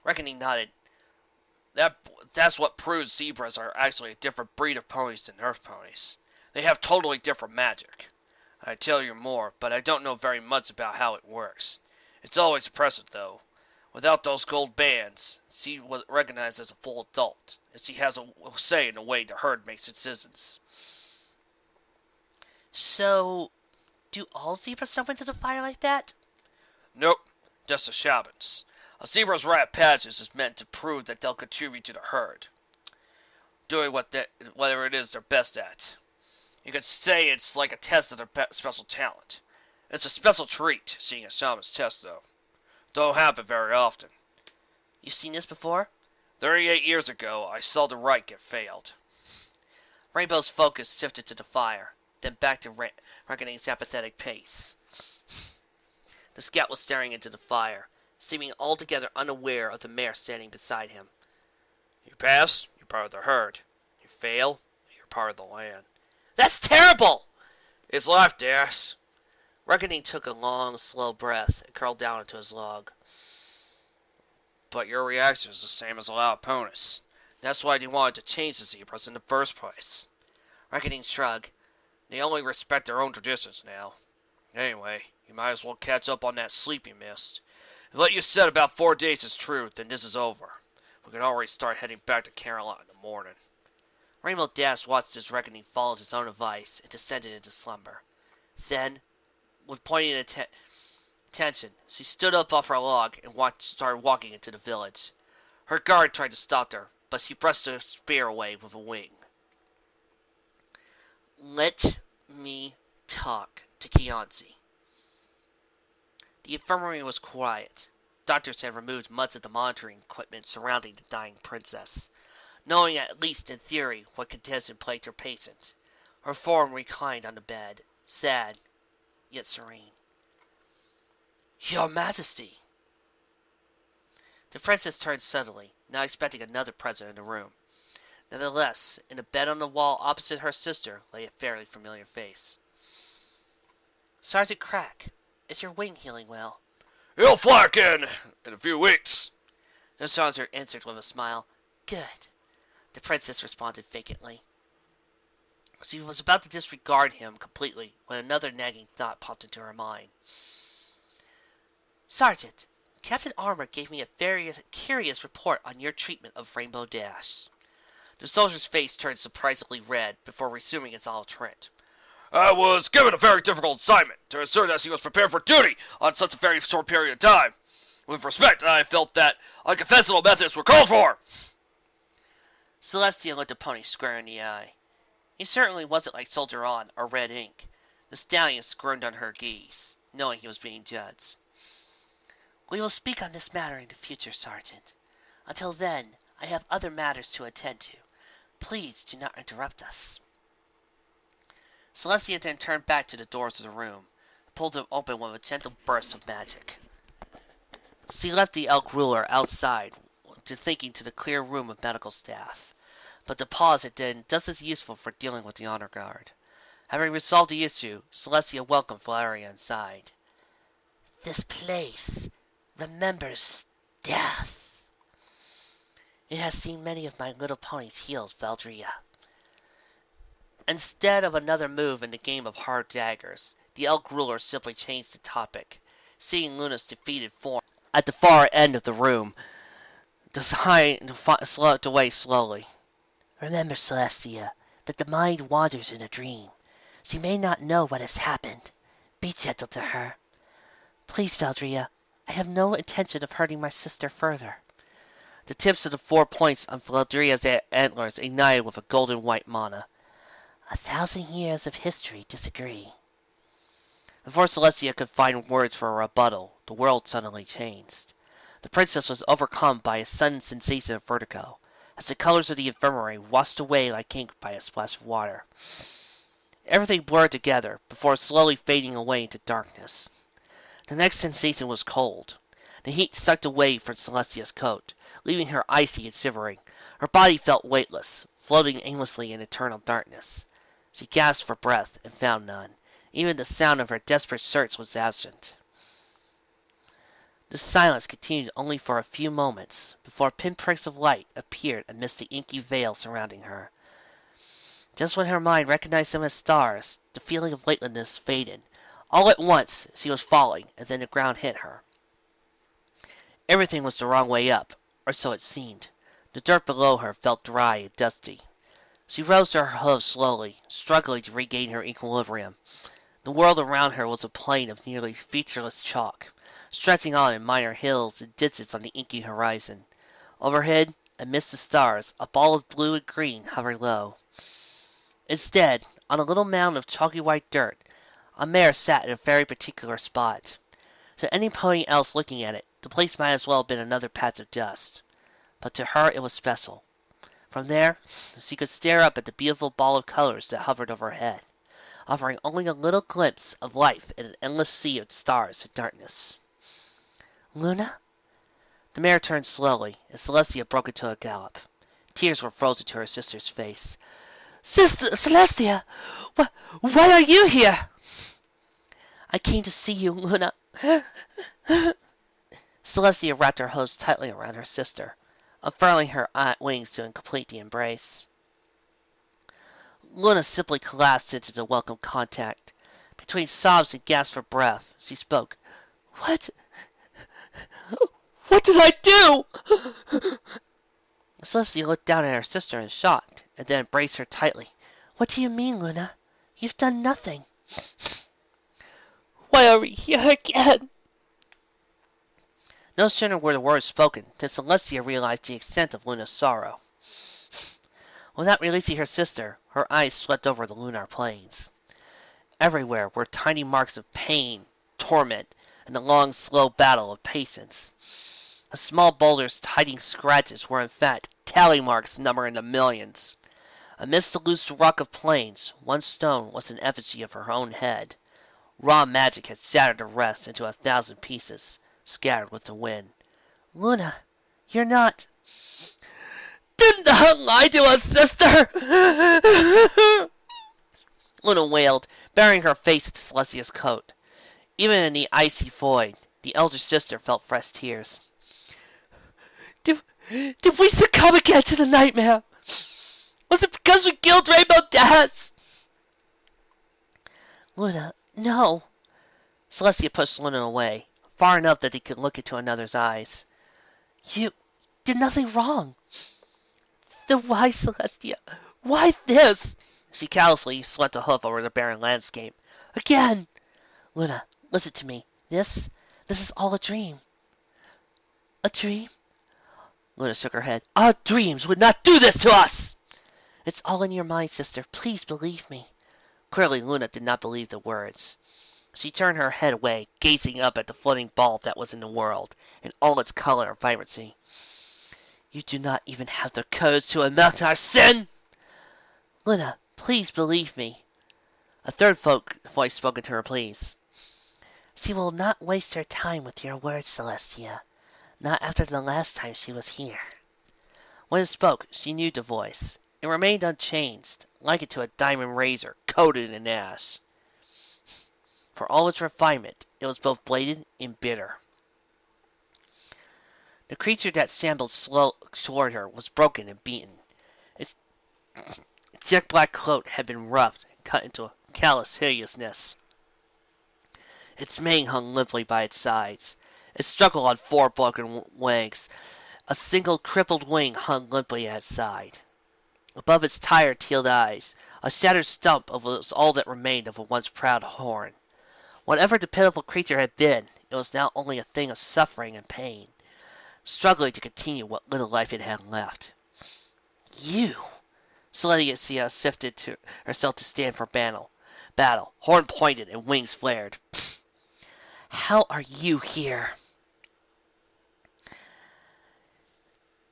Reckoning nodded. That's what proves zebras are actually a different breed of ponies than Earth ponies. They have totally different magic. I'd tell you more, but I don't know very much about how it works. It's always impressive, though. Without those gold bands, she was recognized as a full adult, and she has a say in the way the herd makes its decisions. So, do all zebras jump into the fire like that? Nope, just the shamans. A zebra's rite of passage is meant to prove that they'll contribute to the herd, doing whatever it is they're best at. You could say it's like a test of their special talent. It's a special treat, seeing a shaman's test, though. Don't happen very often. You seen this before? 38 years ago, I saw the rite get failed. Rainbow's focus shifted to the fire, then back to Reckoning's apathetic pace. The scout was staring into the fire, seeming altogether unaware of the mare standing beside him. You pass, you're part of the herd. You fail, you're part of the land. That's terrible! It's life, Dash. Reckoning took a long, slow breath and curled down into his log. But your reaction is the same as a lot of opponents. That's why they wanted to change the zebras in the first place. Reckoning shrugged. They only respect their own traditions now. Anyway, you might as well catch up on that sleep you missed. If what you said about 4 days is true, then this is over. We can already start heading back to Caroline in the morning. Rainbow Dash watched his reckoning follow his own advice and descended into slumber. Then, with poignant attention, she stood up off her log and started walking into the village. Her guard tried to stop her, but she brushed her spear away with a wing. Let me talk to Kianzi. The infirmary was quiet. Doctors had removed much of the monitoring equipment surrounding the dying princess, knowing at least in theory what condition plagued her patient. Her form reclined on the bed, sad, yet serene. Your Majesty! The princess turned suddenly, not expecting another present in the room. Nevertheless, in a bed on the wall opposite her sister lay a fairly familiar face. Sergeant Crack, is your wing healing well? He'll fly again in a few weeks. The soldier answered with a smile. Good, the princess responded vacantly. She was about to disregard him completely when another nagging thought popped into her mind. Sergeant, Captain Armour gave me a very curious report on your treatment of Rainbow Dash. The soldier's face turned surprisingly red before resuming its olive trend. I was given a very difficult assignment to ensure that she was prepared for duty on such a very short period of time. With respect, I felt that unconventional methods were called for. Celestia looked the pony square in the eye. He certainly wasn't like Soldier On or Red Ink. The stallion squirmed on her geese, knowing he was being judged. We will speak on this matter in the future, Sergeant. Until then, I have other matters to attend to. Please do not interrupt us. Celestia then turned back to the doors of the room, and pulled them open with a gentle burst of magic. She left the elk ruler outside, thinking to the clear room of medical staff, but the pause had been just as useful for dealing with the honor guard. Having resolved the issue, Celestia welcomed Valeria inside. This place remembers death. It has seen many of my little ponies healed, Valdria. Instead of another move in the game of hard daggers, the elk ruler simply changed the topic, seeing Luna's defeated form at the far end of the room. Slipped away slowly. Remember, Celestia, that the mind wanders in a dream. She may not know what has happened. Be gentle to her. Please, Valdria, I have no intention of hurting my sister further. The tips of the 4 points on Valdria's antlers ignited with a golden white mana. 1,000 years of history disagree. Before Celestia could find words for a rebuttal, the world suddenly changed. The princess was overcome by a sudden sensation of vertigo, as the colors of the infirmary washed away like ink by a splash of water. Everything blurred together, before slowly fading away into darkness. The next sensation was cold. The heat sucked away from Celestia's coat, leaving her icy and shivering. Her body felt weightless, floating aimlessly in eternal darkness. She gasped for breath and found none. Even the sound of her desperate search was absent. The silence continued only for a few moments, before pinpricks of light appeared amidst the inky veil surrounding her. Just when her mind recognized them as stars, the feeling of weightlessness faded. All at once, she was falling, and then the ground hit her. Everything was the wrong way up, or so it seemed. The dirt below her felt dry and dusty. She rose to her hooves slowly, struggling to regain her equilibrium. The world around her was a plain of nearly featureless chalk, stretching on in minor hills and ditches on the inky horizon. Overhead, amidst the stars, a ball of blue and green hovered low. Instead, on a little mound of chalky white dirt, a mare sat in a very particular spot. To any pony else looking at it, the place might as well have been another patch of dust. But to her it was special. From there, she could stare up at the beautiful ball of colors that hovered overhead, offering only a little glimpse of life in an endless sea of stars and darkness. Luna? The mare turned slowly, and Celestia broke into a gallop. Tears were frozen to her sister's face. Sister Celestia! Why are you here? I came to see you, Luna. Celestia wrapped her hose tightly around her sister, unfurling her wings to complete the embrace. Luna simply collapsed into the welcome contact, Between sobs and gasps for breath, she spoke. What? What did I do? Celestia looked down at her sister in shock, and then embraced her tightly. What do you mean, Luna? You've done nothing. Why are we here again? No sooner were the words spoken than Celestia realized the extent of Luna's sorrow. Without releasing her sister, her eyes swept over the lunar plains. Everywhere were tiny marks of pain, torment, and the long, slow battle of patience. The small boulders hiding scratches were in fact tally marks numbering the millions. Amidst the loose rock of plains, one stone was an effigy of her own head. Raw magic had shattered the rest into 1,000 pieces, scattered with the wind. Luna, you're not... Do not lie to us, sister! Luna wailed, burying her face in Celestia's coat. Even in the icy void, the elder sister felt fresh tears. Did we succumb again to the nightmare? Was it because we killed Rainbow Dash? Luna, no. Celestia pushed Luna away, far enough that he could look into another's eyes. You did nothing wrong. Then why, Celestia? Why this? She callously swept a hoof over the barren landscape. Again! Luna, listen to me. This is all a dream. A dream? Luna shook her head. Our dreams would not do this to us! It's all in your mind, sister. Please believe me. Clearly, Luna did not believe the words. She turned her head away, gazing up at the floating ball that was in the world, in all its color and vibrancy. You do not even have the courage to admit our sin! Luna, please believe me. A third voice spoke into her pleas. She will not waste her time with your words, Celestia. Not after the last time she was here. When it spoke, she knew the voice. It remained unchanged, like it to a diamond razor coated in ash. For all its refinement, it was both bladed and bitter. The creature that shambled slow toward her was broken and beaten. Its jet-black coat had been roughed and cut into a callous hideousness. Its mane hung limply by its sides. It struggled on 4 broken legs. A single crippled wing hung limply at its side. Above its tired, tealed eyes, a shattered stump was all that remained of a once proud horn. Whatever the pitiful creature had been, it was now only a thing of suffering and pain, struggling to continue what little life it had left. You! Celestia sifted to herself to stand for battle, horn pointed and wings flared. How are you here?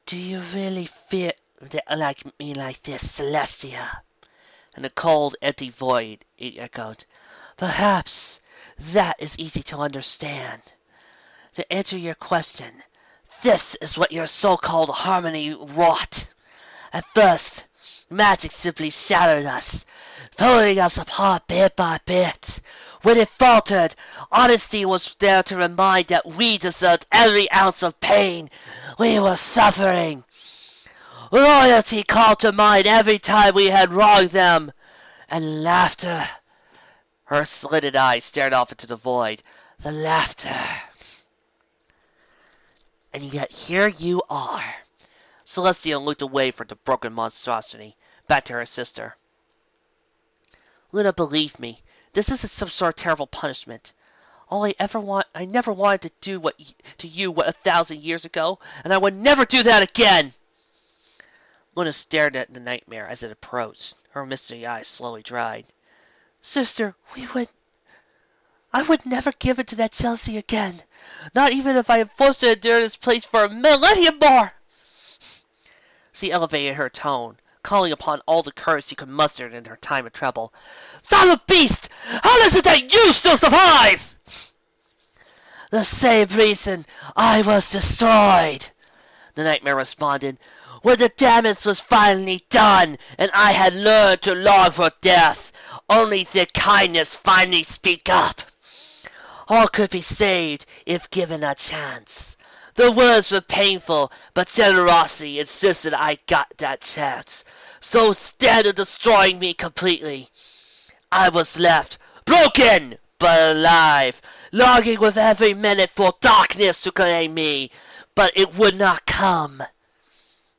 Do you really feel like me like this, Celestia? In the cold, empty void, it echoed. Perhaps that is easy to understand. To answer your question, this is what your so-called harmony wrought. At first, magic simply shattered us, pulling us apart bit by bit. When it faltered, honesty was there to remind that we deserved every ounce of pain we were suffering. Loyalty called to mind every time we had wronged them, and laughter. Her slitted eyes stared off into the void. The laughter. And yet here you are. Celestia looked away from the broken monstrosity, back to her sister. Luna, believe me, this isn't some sort of terrible punishment. I never wanted to do to you what 1,000 years ago, and I would never do that again. Luna stared at the nightmare as it approached. Her misty eyes slowly dried. Sister, I would never give in to that jealousy again. Not even if I am forced to endure this place for a millennium more. She elevated her tone, calling upon all the courage she could muster in her time of trouble. Foul beast! How is it that you still survive? The same reason I was destroyed, the nightmare responded. When the damage was finally done, and I had learned to long for death, only the kindness finally speak up. All could be saved if given a chance. The words were painful, but generosity insisted I got that chance. So instead of destroying me completely, I was left broken, but alive, longing with every minute for darkness to claim me, but it would not come.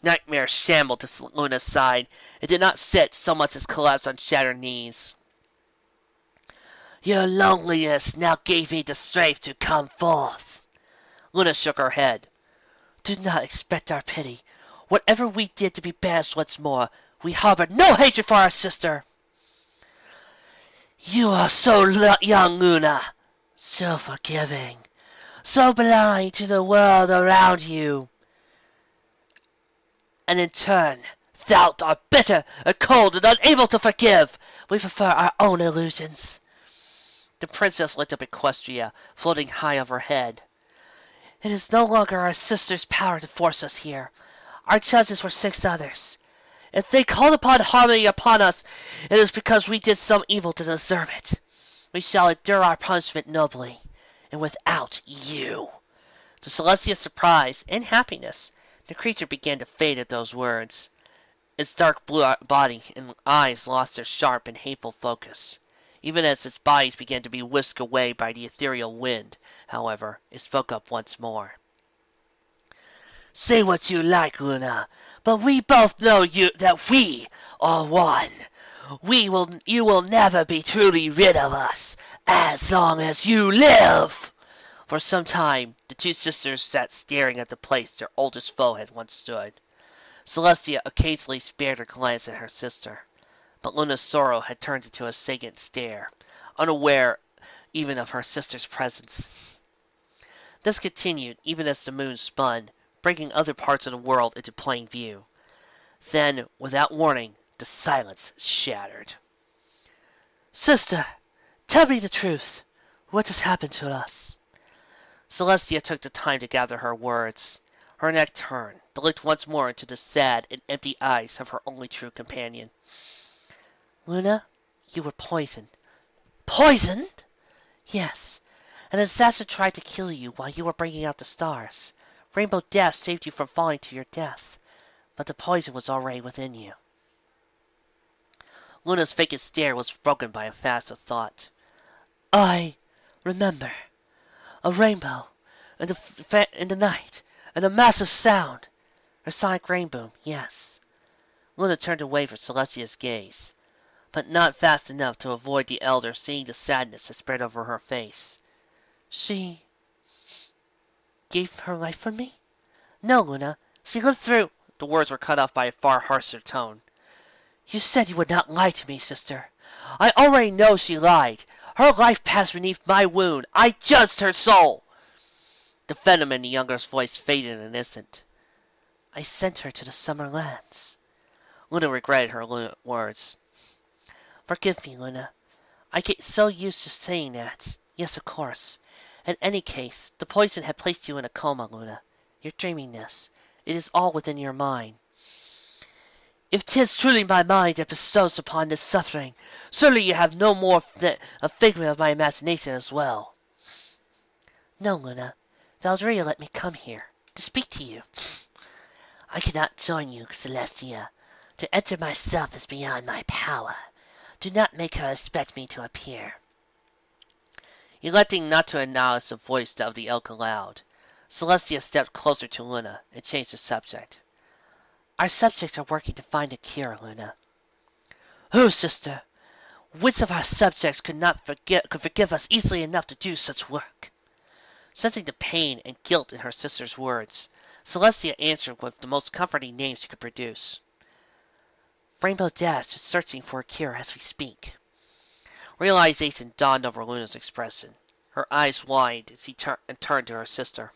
Nightmare shambled to Luna's side. It did not sit so much as collapse on shattered knees. Your loneliness now gave me the strength to come forth. Luna shook her head. Do not expect our pity. Whatever we did to be banished once more, we harbored no hatred for our sister. You are so young, Luna, so forgiving, so blind to the world around you. And in turn, thou art bitter and cold and unable to forgive. We prefer our own illusions. The princess looked up at Equestria, floating high overhead. It is no longer our sister's power to force us here. Our judges were 6 others. If they called upon harmony upon us, it is because we did some evil to deserve it. We shall endure our punishment nobly, and without you. To Celestia's surprise and happiness, the creature began to fade at those words. Its dark blue body and eyes lost their sharp and hateful focus. Even as its bodies began to be whisked away by the ethereal wind, however, it spoke up once more. Say what you like, Luna, but we both know that we are one. You will never be truly rid of us, as long as you live. For some time, the 2 sisters sat staring at the place their oldest foe had once stood. Celestia occasionally spared a glance at her sister, but Luna's sorrow had turned into a saggant stare, unaware even of her sister's presence. This continued even as the moon spun, bringing other parts of the world into plain view. Then, without warning, the silence shattered. Sister, tell me the truth. What has happened to us? Celestia took the time to gather her words. Her neck turned, to look once more into the sad and empty eyes of her only true companion. Luna, you were poisoned. Poisoned? Yes. An assassin tried to kill you while you were bringing out the stars. Rainbow Dash saved you from falling to your death, but the poison was already within you. Luna's vacant stare was broken by a flash of thought. I remember. A rainbow, in the night, and a massive sound. A sonic rainbow, yes. Luna turned away from Celestia's gaze, but not fast enough to avoid the elder seeing the sadness that spread over her face. She gave her life for me? No, Luna, she lived through... The words were cut off by a far harsher tone. You said you would not lie to me, sister. I already know she lied. Her life passed beneath my wound. I judged her soul. The venom in the younger's voice faded in an instant. I sent her to the summer lands. Luna regretted her words. Forgive me, Luna. I get so used to saying that. Yes, of course. In any case, the poison had placed you in a coma, Luna. You're dreaming this. It is all within your mind. If 'tis truly my mind that bestows upon this suffering, surely you have no more a figment of my imagination as well. No, Luna. Valdria let me come here, to speak to you. I cannot join you, Celestia. To enter myself is beyond my power. Do not make her expect me to appear. Electing not to acknowledge the voice of the elk aloud, Celestia stepped closer to Luna and changed the subject. Our subjects are working to find a cure, Luna. Who, sister? Which of our subjects could forgive us easily enough to do such work? Sensing the pain and guilt in her sister's words, Celestia answered with the most comforting name she could produce. Rainbow Dash is searching for a cure as we speak. Realization dawned over Luna's expression. Her eyes widened as she turned to her sister.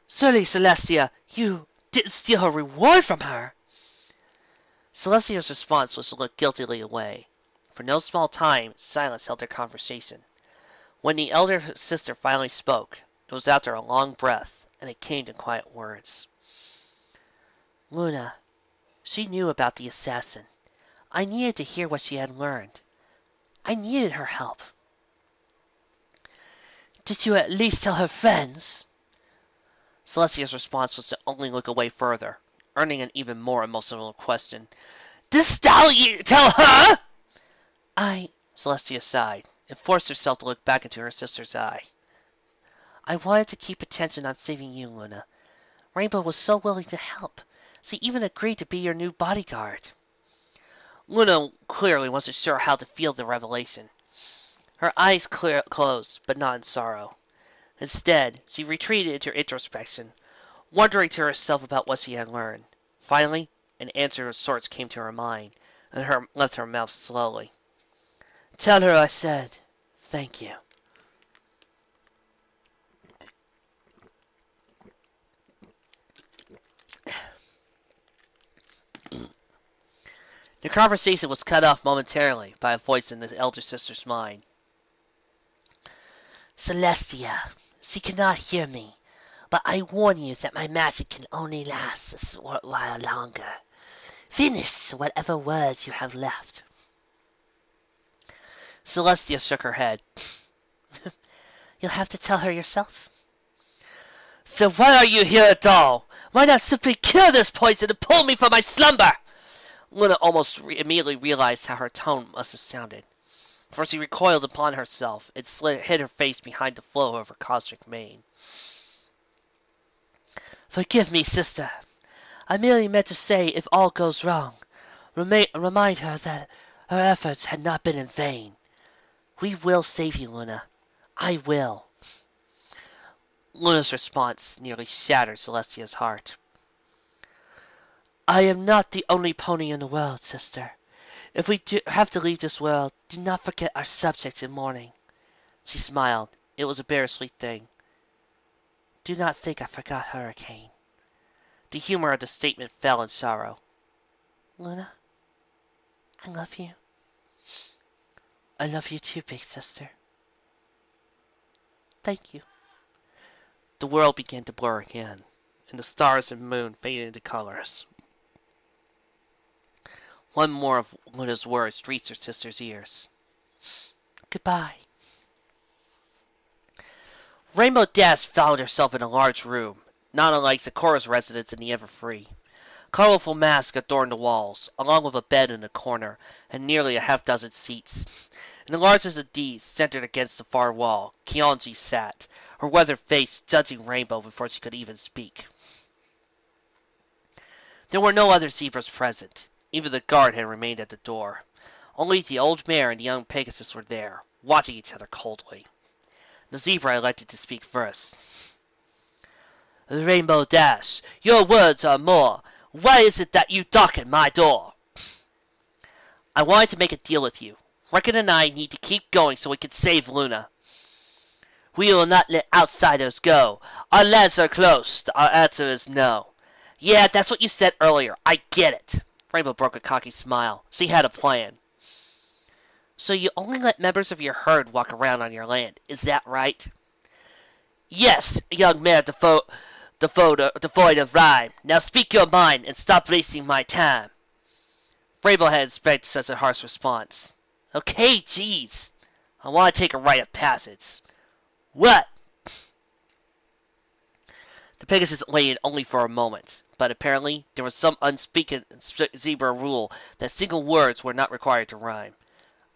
Surely, Celestia, you didn't steal her reward from her? Celestia's response was to look guiltily away. For no small time, silence held their conversation. When the elder sister finally spoke, it was after a long breath, and it came in quiet words. Luna, she knew about the assassin. I needed to hear what she had learned. I needed her help. Did you at least tell her friends? Celestia's response was to only look away further, earning an even more emotional question. Didst thou tell her? Celestia sighed. and forced herself to look back into her sister's eye. I wanted to keep attention on saving you, Luna. Rainbow was so willing to help. She even agreed to be your new bodyguard. Luna clearly wasn't sure how to feel the revelation. Her eyes closed, but not in sorrow. Instead, she retreated into introspection, wondering to herself about what she had learned. Finally, an answer of sorts came to her mind, and left her mouth slowly. Tell her I said, thank you. The conversation was cut off momentarily by a voice in the elder sister's mind. Celestia, she cannot hear me, but I warn you that my magic can only last a short while longer. Finish whatever words you have left. Celestia shook her head. You'll have to tell her yourself. So why are you here at all? Why not simply kill this poison and pull me from my slumber? Luna almost immediately realized how her tone must have sounded, for she recoiled upon herself and hid her face behind the flow of her cosmic mane. Forgive me, sister. I merely meant to say if all goes wrong, remind her that her efforts had not been in vain. We will save you, Luna. I will. Luna's response nearly shattered Celestia's heart. I am not the only pony in the world, sister. If we have to leave this world, do not forget our subjects in mourning. She smiled. It was a bittersweet thing. Do not think I forgot Hurricane. The humor of the statement fell in sorrow. Luna, I love you. I love you too, big sister. Thank you. The world began to blur again, and the stars and moon faded into colors. One more of Luna's words reached her sister's ears. Goodbye. Rainbow Dash found herself in a large room, not unlike Sakura's residence in the Everfree. Colorful masks adorned the walls, along with a bed in a corner, and nearly a half-dozen seats. In the largest of these, centered against the far wall, Kionji sat, her weathered face judging Rainbow before she could even speak. There were no other zebras present. Even the guard had remained at the door. Only the old mare and the young Pegasus were there, watching each other coldly. The zebra elected to speak first. Rainbow Dash, your words are more. Why is it that you darken my door? I wanted to make a deal with you. Reckon and I need to keep going so we can save Luna. We will not let outsiders go. Our lands are closed. Our answer is no. Yeah, that's what you said earlier. I get it. Rainbow broke a cocky smile. She had a plan. So you only let members of your herd walk around on your land, is that right? Yes, young man devoid of rhyme. Now speak your mind and stop wasting my time. Rainbow had expected such a harsh response. Okay, jeez. I want to take a rite of passage. What? The Pegasus waited only for a moment, but apparently there was some unspoken zebra rule that single words were not required to rhyme.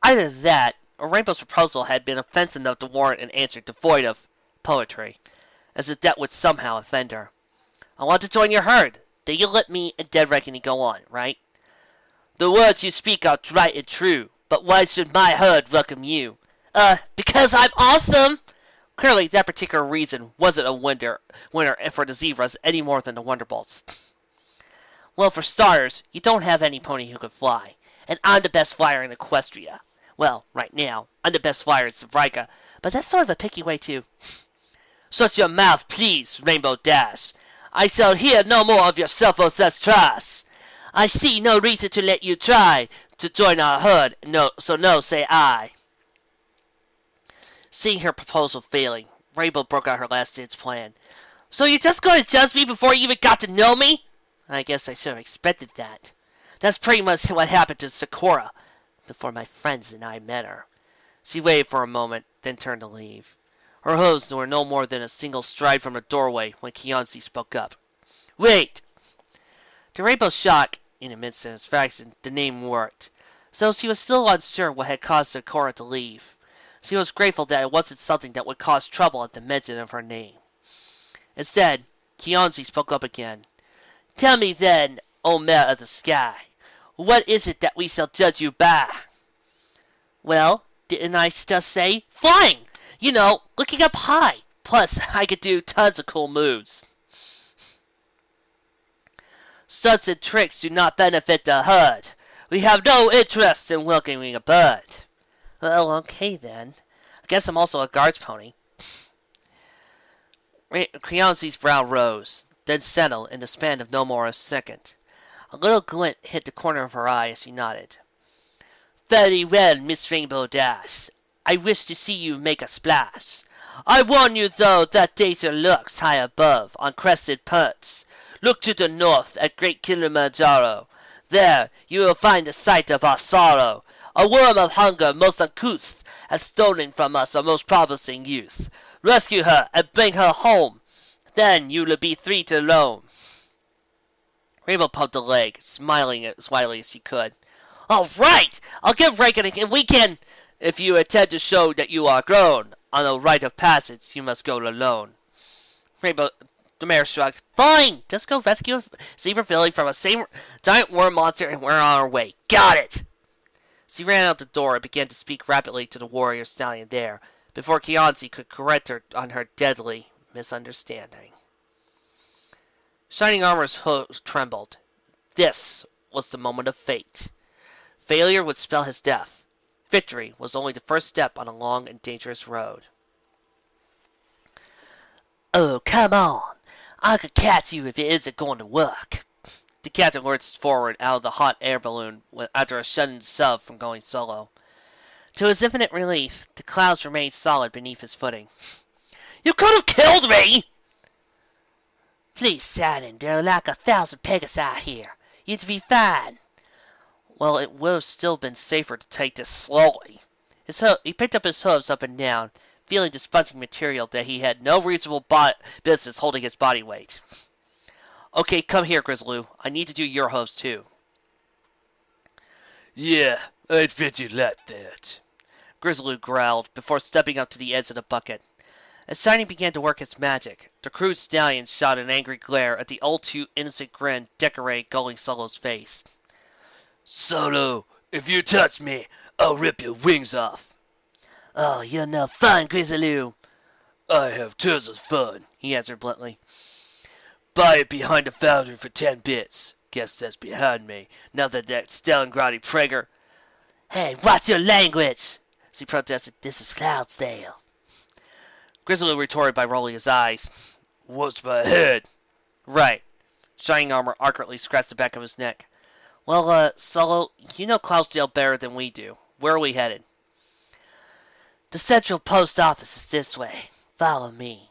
Either that, or Rainbow's proposal had been offensive enough to warrant an answer devoid of poetry, as if that would somehow offend her. I want to join your herd. Then you'll let me and Dead Reckoning go on, right? The words you speak are right and true, but why should my herd welcome you? Because I'm awesome! Clearly, that particular reason wasn't a winner for the zebras any more than the Wonderbolts. Well, for starters, you don't have any pony who can fly, and I'm the best flyer in Equestria. Well, right now, I'm the best flyer in Savrika, but that's sort of a picky way, too. Shut your mouth, please, Rainbow Dash. I shall hear no more of your self-obsessed trash. I see no reason to let you try to join our herd, so no, say I. Seeing her proposal failing, Rainbow broke out her last-ditch plan. So you're just going to judge me before you even got to know me? I guess I should have expected that. That's pretty much what happened to Sakura before my friends and I met her. She waited for a moment, then turned to leave. Her hooves were no more than a single stride from the doorway when Kionji spoke up. Wait! To Rainbow's shock, in immense satisfaction, the name worked, so she was still unsure what had caused Sakura to leave. She was grateful that it wasn't something that would cause trouble at the mention of her name. Instead, Keonzi spoke up again. Tell me then, O mare of the sky, what is it that we shall judge you by? Well, didn't I just say flying? You know, looking up high. Plus, I could do tons of cool moves. Stunts and tricks do not benefit the herd. We have no interest in welcoming a bird. Well, okay then. I guess I'm also a guard's pony. Creonzi's brow rose, then settled in the span of no more a second. A little glint hit the corner of her eye as she nodded. Very well, Miss Rainbow Dash. I wish to see you make a splash. I warn you, though, that danger lurks high above, on crested peaks. Look to the north at great Kilimanjaro. There you will find the site of our sorrow. A worm of hunger most uncouth has stolen from us a most promising youth. Rescue her and bring her home. Then you will be free to roam. Rainbow pumped a leg, smiling as widely as she could. All right! I'll give reckoning and we can... If you intend to show that you are grown, on a rite of passage you must go alone. Rainbow... The mayor shrugged. Fine! Just go rescue Zebra Billy from a giant worm monster and we're on our way. Got it! She ran out the door and began to speak rapidly to the warrior stallion there, before Keonzi could correct her on her deadly misunderstanding. Shining Armor's hooves trembled. This was the moment of fate. Failure would spell his death. Victory was only the first step on a long and dangerous road. Oh, come on! I could catch you if it isn't going to work. The captain lurched forward out of the hot air balloon after a sudden shove from going solo. To his infinite relief, the clouds remained solid beneath his footing. You could have killed me! Please, Saturn, there are like 1,000 Pegasi here. You'd be fine. Well, it would have still been safer to take this slowly. He picked up his hooves up and down, feeling the spongy material that he had no reasonable business holding his body weight. Okay, come here, Grizzloo. I need to do your hooves too. Yeah, I'd bet you like that. Grizzloo growled before stepping up to the edge of the bucket. As Shiny began to work his magic, the crude stallion shot an angry glare at the all too innocent grin decorating Going Solo's face. Solo, if you touch me, I'll rip your wings off. Oh, you're no fun, Grizzloo. I have tons of fun, he answered bluntly. Buy it behind the foundry for 10 bits. Guess that's behind me, now that Stalingradi Prager. Hey, watch your language, she protested. This is Cloudsdale. Grizzloo retorted by rolling his eyes. What's my head? Right. Shining Armor awkwardly scratched the back of his neck. Well, Solo, you know Cloudsdale better than we do. Where are we headed? The Central Post Office is this way. Follow me.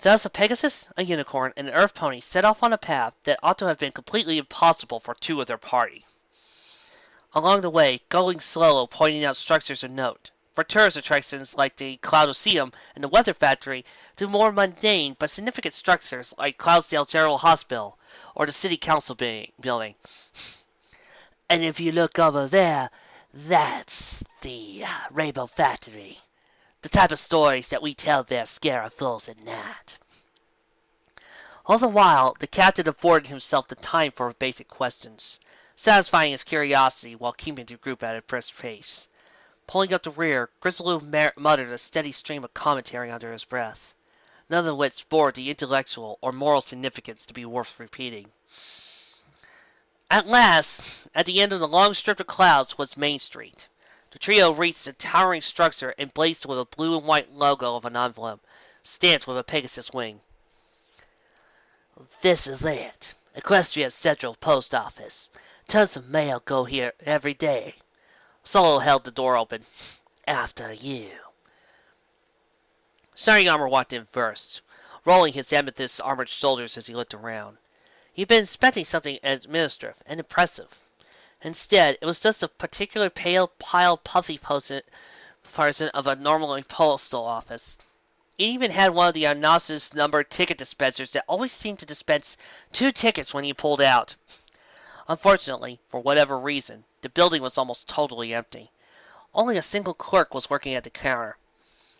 Thus a Pegasus, a unicorn, and an Earth Pony set off on a path that ought to have been completely impossible for two of their party. Along the way, Going Solo pointing out structures of note, for tourist attractions like the Cloudoseum and the Weather Factory, to more mundane but significant structures like Cloudsdale General Hospital or the City Council building. And if you look over there, that's the Rainbow Factory. The type of stories that we tell there scare our fools at night. All the while, the captain afforded himself the time for basic questions, satisfying his curiosity while keeping the group at a brisk pace. Pulling up the rear, Grizzloo muttered a steady stream of commentary under his breath, none of which bore the intellectual or moral significance to be worth repeating. At last, at the end of the long strip of clouds was Main Street. The trio reached a towering structure emblazoned with a blue and white logo of an envelope, stamped with a Pegasus wing. This is it. Equestria Central Post Office. Tons of mail go here every day. Solo held the door open. After you. Shining Armor walked in first, rolling his amethyst-armored shoulders as he looked around. He'd been expecting something administrative and impressive. Instead, it was just a particular pale, puffy person of a normally postal office. It even had one of the obnoxious numbered ticket dispensers that always seemed to dispense 2 tickets when you pulled out. Unfortunately, for whatever reason, the building was almost totally empty. Only a single clerk was working at the counter,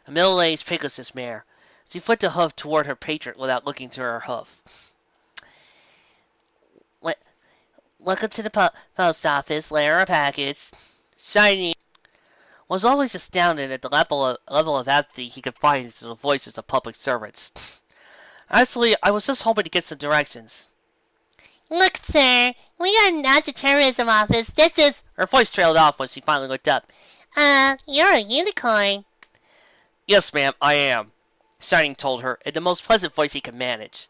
a middle-aged Pegasus mare. She flipped the hoof toward her patron without looking to her hoof. Welcome to the post office. Layer a package. Shiny was always astounded at the level of apathy he could find into the voices of public servants. Actually, I was just hoping to get some directions. Look, sir, we are not the tourism office. This is... Her voice trailed off when she finally looked up. You're a unicorn. Yes, ma'am, I am, Shining told her in the most pleasant voice he could manage.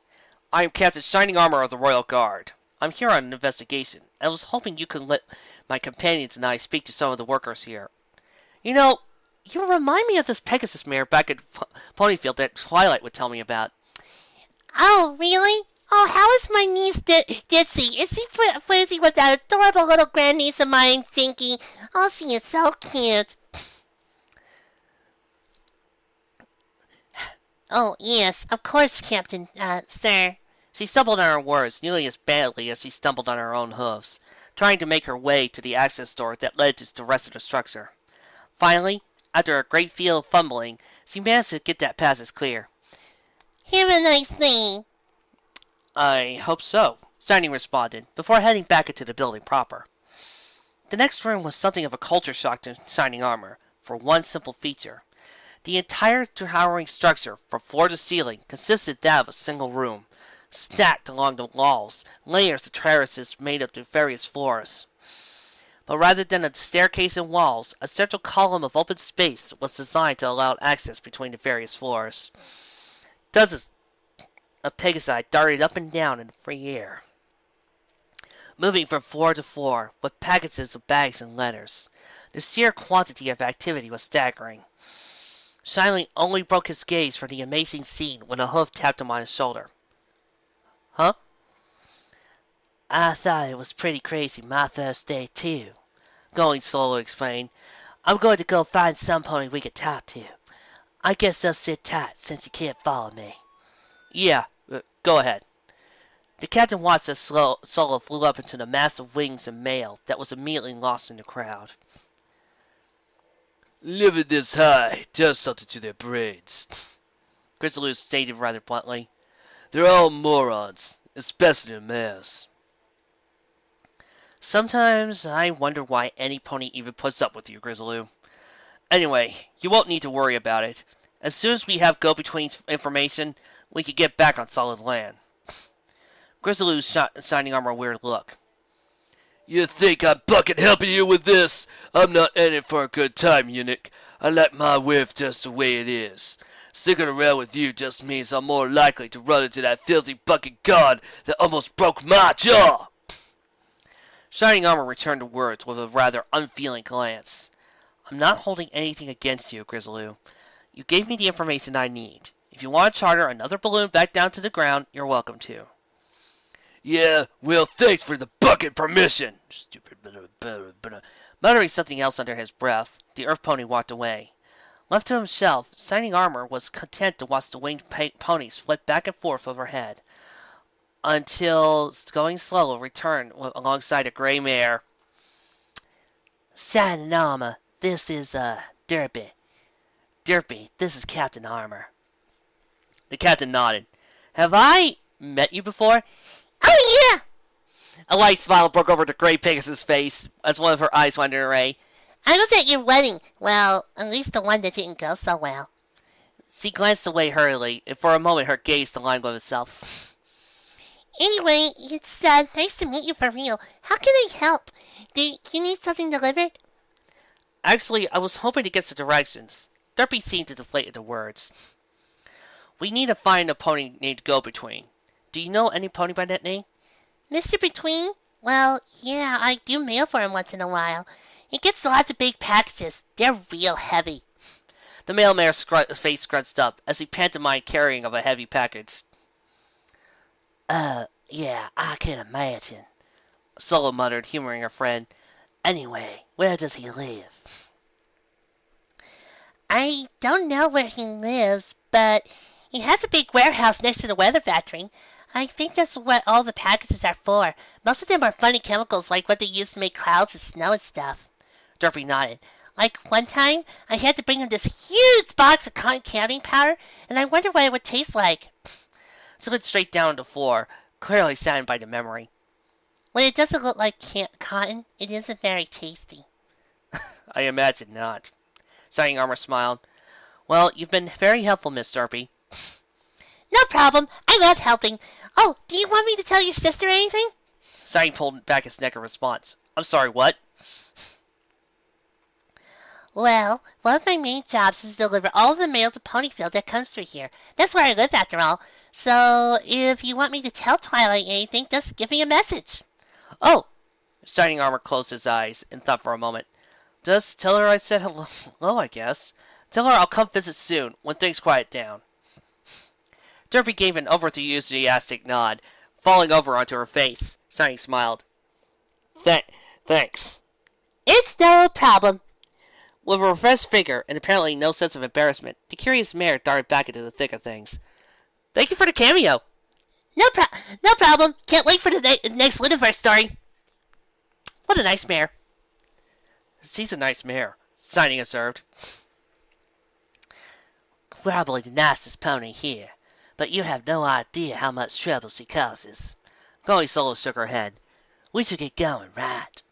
I am Captain Shining Armor of the Royal Guard. I'm here on an investigation. I was hoping you could let my companions and I speak to some of the workers here. You know, you remind me of this Pegasus mare back at Ponyfield that Twilight would tell me about. Oh, really? Oh, how is my niece Ditsy? Is she frizzy with that adorable little grandniece of mine, Finky? Oh, she is so cute. Oh, yes, of course, Captain, sir. She stumbled on her words nearly as badly as she stumbled on her own hooves, trying to make her way to the access door that led to the rest of the structure. Finally, after a great deal of fumbling, she managed to get that passage clear. Have a nice day. I hope so, Shining responded, before heading back into the building proper. The next room was something of a culture shock to Shining Armor, for one simple feature. The entire towering structure, from floor to ceiling, consisted that of a single room, stacked along the walls, layers of terraces made up the various floors. But rather than a staircase and walls, a central column of open space was designed to allow access between the various floors. Dozens of Pegasi darted up and down in the free air, moving from floor to floor with packages of bags and letters. The sheer quantity of activity was staggering. Shining only broke his gaze from the amazing scene when a hoof tapped him on his shoulder. Huh? I thought it was pretty crazy my first day, too, Going Solo explained. I'm going to go find some pony we can talk to. I guess they'll sit tight since you can't follow me. Yeah, go ahead. The captain watched as Solo flew up into the mass of wings and mail that was immediately lost in the crowd. Living this high does something to their brains, Grizzly stated rather bluntly. They're all morons, especially the mares. Sometimes I wonder why any pony even puts up with you, Grizzly. Anyway, you won't need to worry about it. As soon as we have go-between's information, we can get back on solid land. Grizzly Shining Armor a weird look. You think I'm fucking helping you with this? I'm not in it for a good time, eunuch. I like my whiff just the way it is. Sticking around with you just means I'm more likely to run into that filthy bucket god that almost broke my jaw. Shining Armor returned the words with a rather unfeeling glance. I'm not holding anything against you, Grizzly. You gave me the information I need. If you want to charter another balloon back down to the ground, you're welcome to. Yeah, well, thanks for the bucket permission. Stupid. Muttering something else under his breath, the Earth Pony walked away. Left to himself, Shining Armor was content to watch the winged ponies flit back and forth overhead, until, going slow, returned alongside a gray mare. Shining Armor, this is, Derpy. Derpy, this is Captain Armor. The captain nodded. Have I met you before? Oh, yeah! A light smile broke over the gray Pegasus' face as one of her eyes wandered away. I was at your wedding. Well, at least the one that didn't go so well. She glanced away hurriedly, and for a moment her gaze aligned with itself. Anyway, it's nice to meet you for real. How can I help? Do you need something delivered? Actually, I was hoping to get some directions. Derpy seemed to deflate at the words. We need to find a pony named Go-Between. Do you know any pony by that name? Mr. Between? Well, yeah, I do mail for him once in a while. He gets lots of big packages. They're real heavy. The mailman's face scrunched up as he pantomimed carrying of a heavy package. Yeah, I can imagine, Solo muttered, humoring her friend. Anyway, where does he live? I don't know where he lives, but he has a big warehouse next to the weather factory. I think that's what all the packages are for. Most of them are funny chemicals like what they use to make clouds and snow and stuff. Derpy nodded. Like one time, I had to bring him this huge box of cotton candy powder, and I wondered what it would taste like. She looked straight down on the floor, clearly saddened by the memory. When it doesn't look like cotton, it isn't very tasty. I imagine not. Shining Armor smiled. Well, you've been very helpful, Miss Darby. No problem. I love helping. Oh, do you want me to tell your sister anything? Shining pulled back his neck in response. I'm sorry, what? Well, one of my main jobs is to deliver all of the mail to Ponyfield that comes through here. That's where I live, after all. So, if you want me to tell Twilight anything, just give me a message. Oh! Shining Armor closed his eyes and thought for a moment. Just tell her I said hello, I guess. Tell her I'll come visit soon, when things quiet down. Derpy gave an overly enthusiastic nod, falling over onto her face. Shining smiled. Thanks. It's no problem. With a refreshed figure and apparently no sense of embarrassment, the curious mare darted back into the thick of things. Thank you for the cameo. No problem. Can't wait for the next Ludiverse story. What a nice mare. She's a nice mare, Shining observed. Probably the nicest pony here, but you have no idea how much trouble she causes. Golly Solo shook her head. We should get going, right?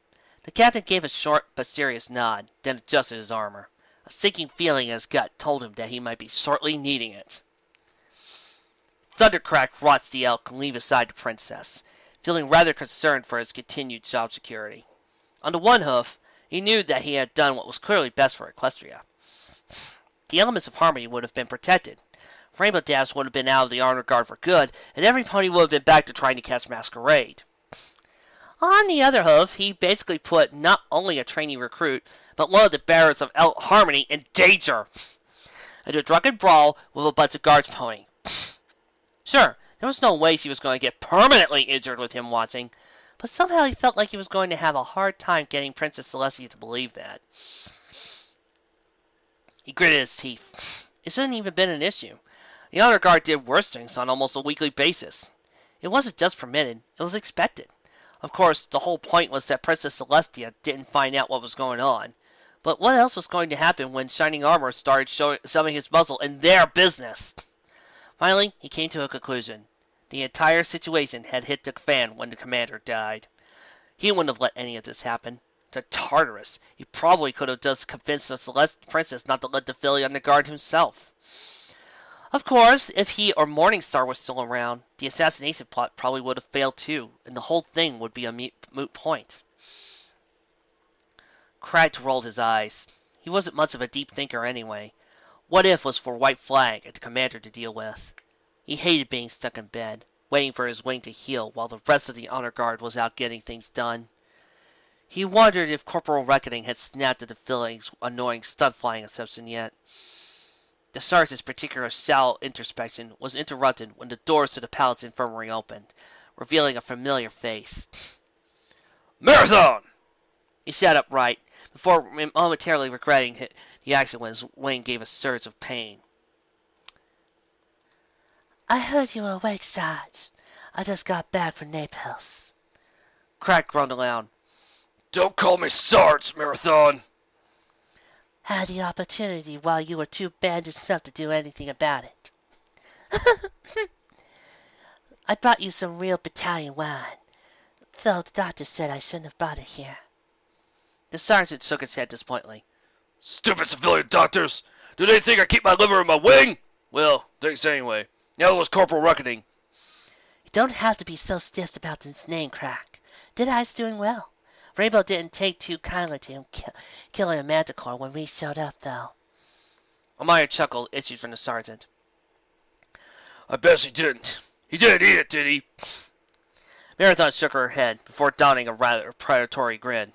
The captain gave a short but serious nod, then adjusted his armor. A sinking feeling in his gut told him that he might be shortly needing it. Thundercrack watched the elk leave aside the princess, feeling rather concerned for his continued job security. On the one hoof, he knew that he had done what was clearly best for Equestria. The elements of harmony would have been protected. Rainbow Dash would have been out of the honor guard for good, and every pony would have been back to trying to catch Masquerade. On the other hoof, he basically put not only a trainee recruit, but one of the bearers of elk harmony in danger. And a drunken brawl with a bunch of guards pony. Sure, there was no way she was going to get permanently injured with him watching, but somehow he felt like he was going to have a hard time getting Princess Celestia to believe that. He gritted his teeth. It shouldn't even been an issue. The honor guard did worse things on almost a weekly basis. It wasn't just permitted, it was expected. Of course, the whole point was that Princess Celestia didn't find out what was going on. But what else was going to happen when Shining Armor started shoving his muzzle in their business? Finally, he came to a conclusion. The entire situation had hit the fan when the commander died. He wouldn't have let any of this happen. To Tartarus, he probably could have just convinced the princess not to let the filly on the guard himself. Of course, if he or Morningstar was still around, the assassination plot probably would have failed too, and the whole thing would be a moot point. Cragg rolled his eyes. He wasn't much of a deep thinker anyway. What if was for White Flag and the commander to deal with. He hated being stuck in bed, waiting for his wing to heal while the rest of the honor guard was out getting things done. He wondered if Corporal Reckoning had snapped at the filling's annoying stud flying exception yet. The sergeant's particular shallow introspection was interrupted when the doors to the palace infirmary opened, revealing a familiar face. Marathon! He sat upright, before momentarily regretting the action when his wing gave a surge of pain. I heard you were awake, Sarge. I just got back from Naples. Cragg groaned aloud. Don't call me Sarge, Marathon! Had the opportunity while you were too bandaged up to do anything about it. I brought you some real battalion wine, though the doctor said I shouldn't have brought it here. The sergeant shook his head disappointedly. Stupid civilian doctors! Do they think I keep my liver in my wing? Well, thanks anyway. Now it was Corporal Reckoning. You don't have to be so stiff about his name, Crack. Deadeye's doing well. Rainbow didn't take too kindly to him killing a manticore when we showed up, though. A minor chuckle issued from the sergeant. I bet he didn't. He didn't eat it, did he? Marathon shook her head before donning a rather predatory grin.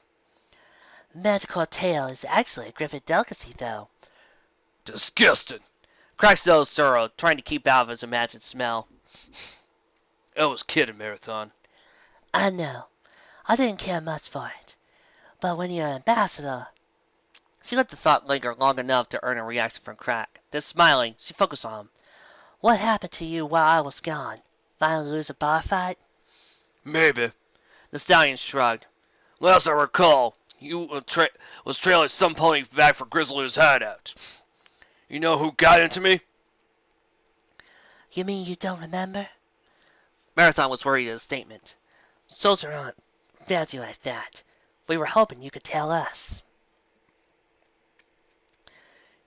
Manticore tail is actually a Griffin delicacy, though. Disgusting. Crack's nose furrowed, trying to keep out of his imagined smell. I was kidding, Marathon. I know. I didn't care much for it. But when you're an ambassador... She let the thought linger long enough to earn a reaction from Crack. Then smiling, she focused on him. What happened to you while I was gone? Finally lose a bar fight? Maybe. The stallion shrugged. Last I recall, was trailing some pony back for Grizzly's hideout. You know who got into me? You mean you don't remember? Marathon was worried at his statement. Soldier aren't fancy like that. We were hoping you could tell us.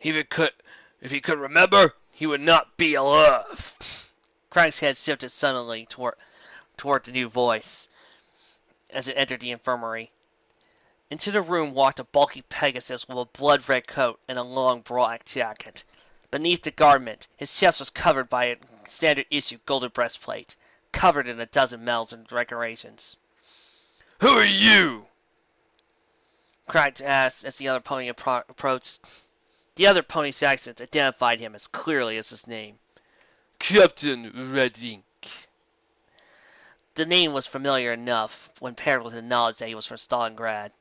If he could remember, he would not be alive. Craig's head shifted suddenly toward the new voice as it entered the infirmary. Into the room walked a bulky Pegasus with a blood-red coat and a long black jacket. Beneath the garment, his chest was covered by a standard-issue golden breastplate, covered in a dozen medals and decorations. Who are you? Craig asked as the other pony approached. The other pony's accent identified him as clearly as his name. Captain Red Ink. The name was familiar enough when paired with the knowledge that he was from Stalingrad.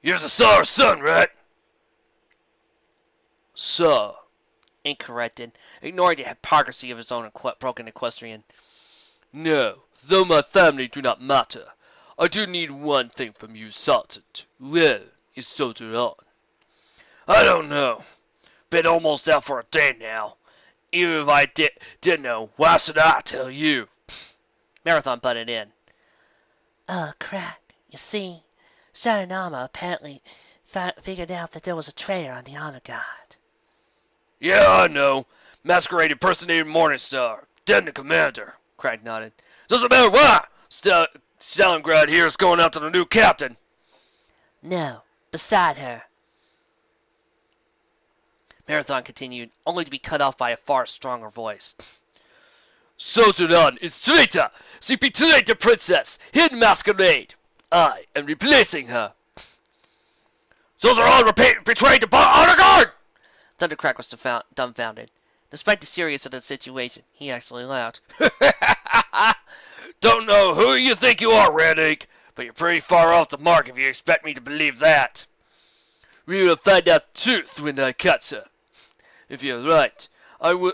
You're the Tsar's son, right? Sir, Ink corrected, ignoring the hypocrisy of his own broken equestrian. No, though my family do not matter. I do need one thing from you, Sergeant. Where is Soldier On? I don't know. Been almost out for a day now. Even if I did know, why should I tell you? Marathon butted in. Crack. You see, Sharinama apparently figured out that there was a traitor on the honor guard. Yeah, I know. Masquerade impersonated Morningstar. Then the commander. Craig nodded. Doesn't matter why. Stalingrad here is going out to the new captain. No, beside her. Marathon continued, only to be cut off by a far stronger voice. Soldier On is traitor. She betrayed the princess. Hidden masquerade. I am replacing her. Soldier On betrayed the honor guard. Thundercrack was dumbfounded. Despite the seriousness of the situation, he actually laughed. Don't know who you think you are, Red Ink, but you're pretty far off the mark if you expect me to believe that. We will find out the truth when I catch her. If you're right,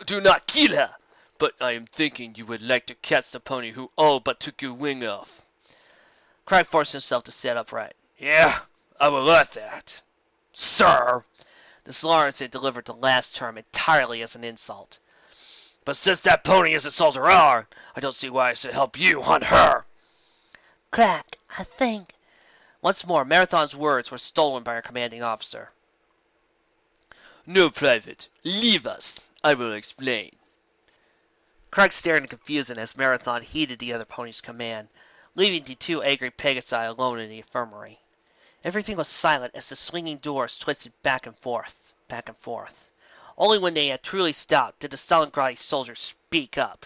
do not kill her, but I am thinking you would like to catch the pony who all but took your wing off. Craig forced himself to sit upright. Yeah, I will like that. Sir! The Solarians had delivered the last term entirely as an insult. But since that pony isn't Soldier On, I don't see why I should help you hunt her. Crack, I think. Once more, Marathon's words were stolen by our commanding officer. No, Private. Leave us. I will explain. Craig stared in confusion as Marathon heeded the other pony's command, leaving the two angry Pegasi alone in the infirmary. Everything was silent as the swinging doors twisted back and forth, back and forth. Only when they had truly stopped did the Stalingrad soldier speak up.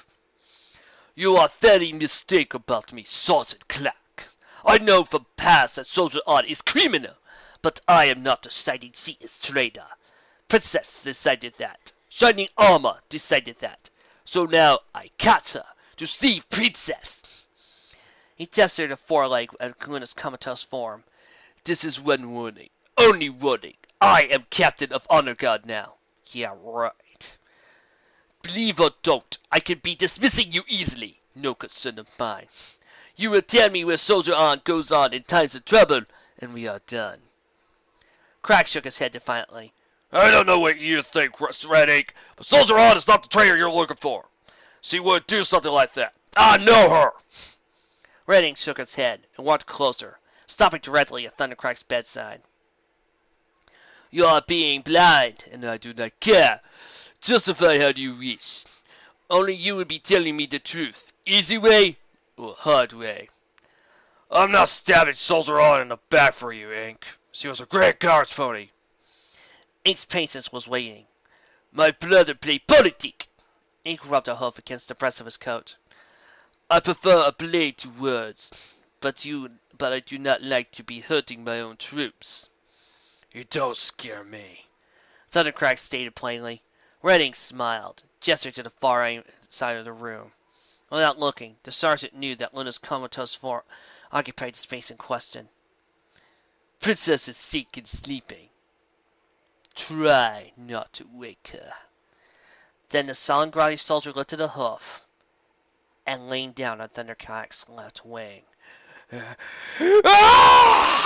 You are very mistaken about me, Sergeant Clark. I know from past that Soldier On is criminal, but I am not deciding she is traitor. Princess decided that. Shining Armor decided that. So now I catch her to see Princess. He gestured a foreleg at Kuna's comatose form. This is one warning. Only warning. I am Captain of Honor Guard now. Yeah, right. Believe or don't, I can be dismissing you easily. No concern of mine. You will tell me where Soldier On goes on in times of trouble, and we are done. Crack shook his head defiantly. I don't know what you think, Red Ink, but Soldier On is not the traitor you're looking for. She would do something like that. I know her! Red Ink shook its head and walked closer, stopping directly at Thundercrack's bedside. You are being blind, and I do not care. Justify how you wish. Only you will be telling me the truth. Easy way or hard way? I'm not stabbing Soldier On in the back for you, Ink. She was a great guards pony. Ink's patience was waning. My brother played politic. Ink rubbed a hoof against the breast of his coat. I prefer a blade to words, but I do not like to be hurting my own troops. You don't scare me. Thundercrack stated plainly. Red Ink smiled, gestured to the far side of the room. Without looking, the sergeant knew that Luna's comatose form occupied the space in question. Princess is sick and sleeping. Try not to wake her. Then the Stalingradi soldier lifted a hoof and leaned down on Thundercrack's left wing. Ah!